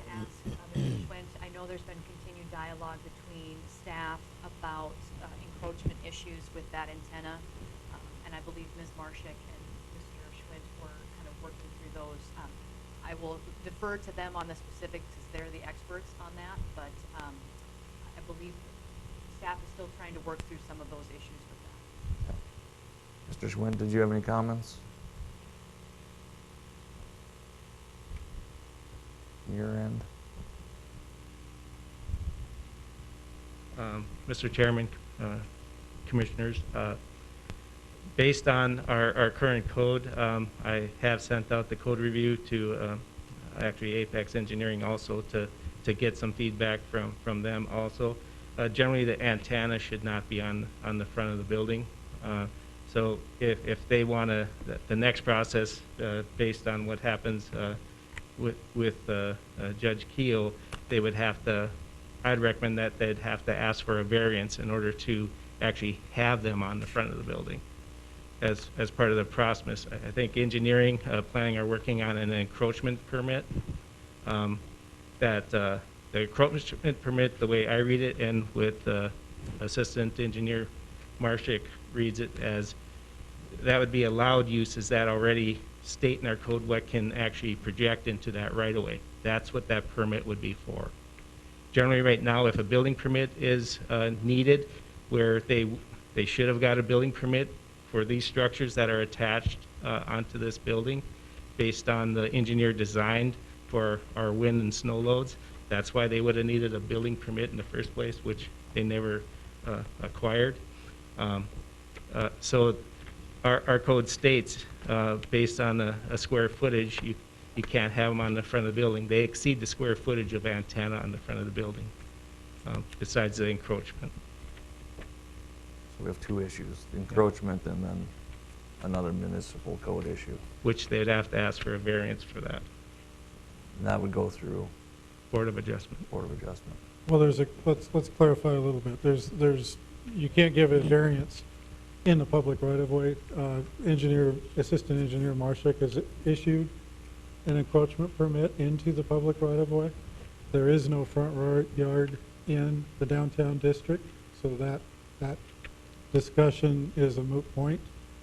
[SPEAKER 11] to ask Mr. Schwint. I know there's been continued dialogue between staff about encroachment issues with that antenna, and I believe Ms. Marshak and Mr. Schwint were kind of working through those. I will defer to them on the specifics because they're the experts on that, but I believe staff is still trying to work through some of those issues with that.
[SPEAKER 1] Mr. Schwint, did you have any comments? Your end?
[SPEAKER 9] Mr. Chairman, Commissioners, based on our current code, I have sent out the code review to actually Apex Engineering also to get some feedback from them also. Generally, the antenna should not be on the front of the building. So if they want to, the next process, based on what happens with Judge Keel, they would have to, I'd recommend that they'd have to ask for a variance in order to actually have them on the front of the building as part of the process. I think engineering, planning are working on an encroachment permit. The encroachment permit, the way I read it, and with Assistant Engineer Marshak reads it as, that would be allowed uses that already state in our code what can actually project into that right of way. That's what that permit would be for. Generally, right now, if a building permit is needed, where they should have got a building permit for these structures that are attached onto this building based on the engineer designed for our wind and snow loads. That's why they would have needed a building permit in the first place, which they never acquired. So our code states, based on a square footage, you can't have them on the front of the building. They exceed the square footage of antenna on the front of the building, besides the encroachment.
[SPEAKER 1] So we have two issues, the encroachment and then another municipal code issue.
[SPEAKER 9] Which they'd have to ask for a variance for that,
[SPEAKER 1] And that would go through
[SPEAKER 9] Board of Adjustment.
[SPEAKER 1] Board of Adjustment.
[SPEAKER 2] Well, let's clarify a little bit. You can't give a variance in the public right-of-way. Assistant Engineer Marshak has issued an encroachment permit into the public right-of-way. There is no front yard in the downtown district, so that discussion is a moot point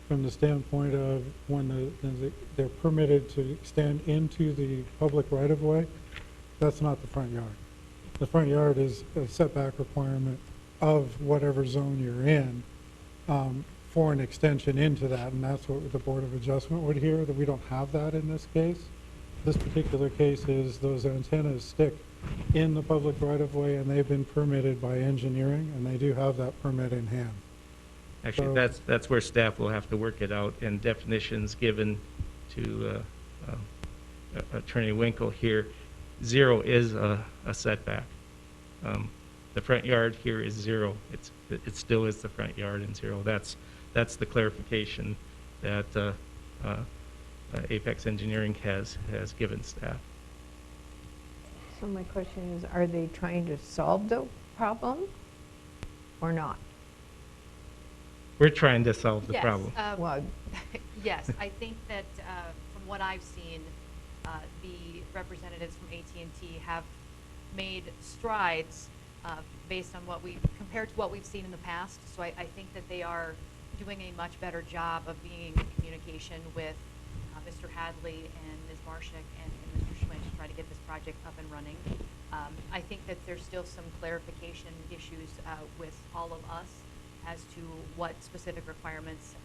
[SPEAKER 2] from the standpoint of when they're permitted to extend into the public right-of-way. That's not the front yard. The front yard is a setback requirement of whatever zone you're in for an extension into that, and that's what the Board of Adjustment would hear, that we don't have that in this case. This particular case is those antennas stick in the public right-of-way, and they've been permitted by engineering, and they do have that permit in hand.
[SPEAKER 9] Actually,
[SPEAKER 2] So-
[SPEAKER 9] that's where staff will have to work it out, and definitions given to Attorney Winkle here. 0 is a setback. The front yard here is 0. It still is the front yard and 0. That's the clarification that Apex Engineering has given staff.
[SPEAKER 8] So my question is, are they trying to solve the problem or not?
[SPEAKER 9] We're trying to solve the
[SPEAKER 11] Yes,
[SPEAKER 9] problem.
[SPEAKER 8] Well,
[SPEAKER 11] Yes, I think that from what I've seen, the representatives from AT&T have made strides based on compared to what we've seen in the past. So I think that they are doing a much better job of being in communication with Mr. Hadley and Ms. Marshak and Mr. Schwint to try to get this project up and running. I think that there's still some clarification issues with all of us as to what specific requirements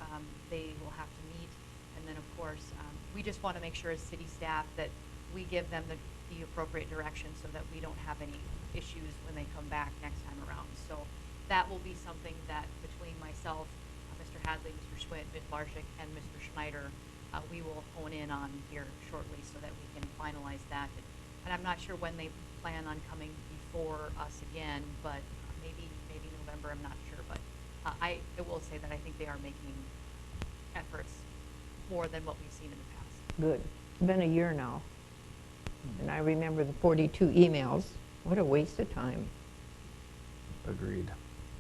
[SPEAKER 11] they will have to meet. And then, of course, we just want to make sure as city staff that we give them the appropriate direction so that we don't have any issues when they come back next time around. So that will be something that between myself, Mr. Hadley, Mr. Schwint, Ms. Marshak, and Mr. Schneider, we will hone in on here shortly so that we can finalize that. And I'm not sure when they plan on coming before us again, but maybe November, I'm not sure. But I will say that I think they are making efforts more than what we've seen in the past.
[SPEAKER 8] good. It's been a year now. And I remember the 42 emails. What a waste of time.
[SPEAKER 1] Agreed.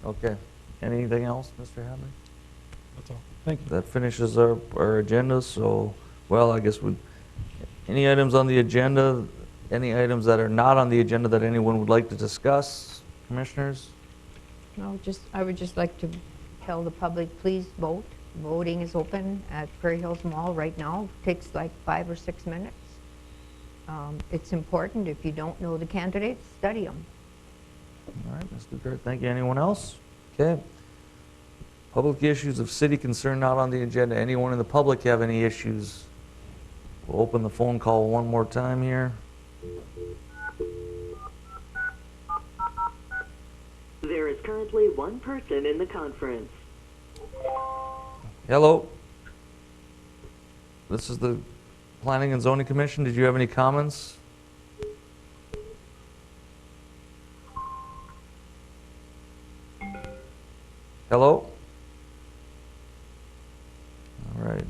[SPEAKER 1] Okay. Anything else, Mr. Hadley?
[SPEAKER 2] That's all. Thank you.
[SPEAKER 1] That finishes our agenda, so, well, I guess any items on the agenda, any items that are not on the agenda that anyone would like to discuss, commissioners?
[SPEAKER 8] No, I would just like to tell the public, please vote. Voting is open at Prairie Hills Mall right now. Takes like 5 or 6 minutes. It's important. If you don't know the candidates, study them.
[SPEAKER 1] All right, Ms. Dukert, thank you. Anyone else? Okay. Public issues of city concern not on the agenda. Anyone in the public have any issues? We'll open the phone call one more time here.
[SPEAKER 4] There is currently one person in the conference.
[SPEAKER 1] Hello? This is the Planning and Zoning Commission. Did you have any comments? Hello? All right.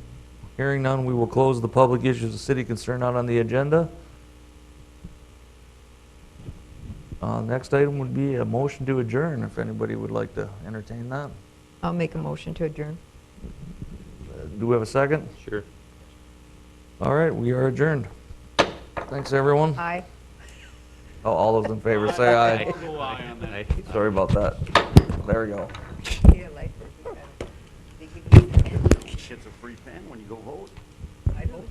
[SPEAKER 1] Hearing none, we will close the public issues of city concern not on the agenda. Next item would be a motion to adjourn, if anybody would like to entertain that.
[SPEAKER 8] I'll make a motion to adjourn.
[SPEAKER 1] Do we have a second?
[SPEAKER 5] Sure.
[SPEAKER 1] All right, we are adjourned. Thanks, everyone.
[SPEAKER 8] Aye.
[SPEAKER 1] Oh, all those in favor say aye.
[SPEAKER 5] Aye.
[SPEAKER 1] Sorry about that. There we go.
[SPEAKER 6] Gets a free pen when you go vote.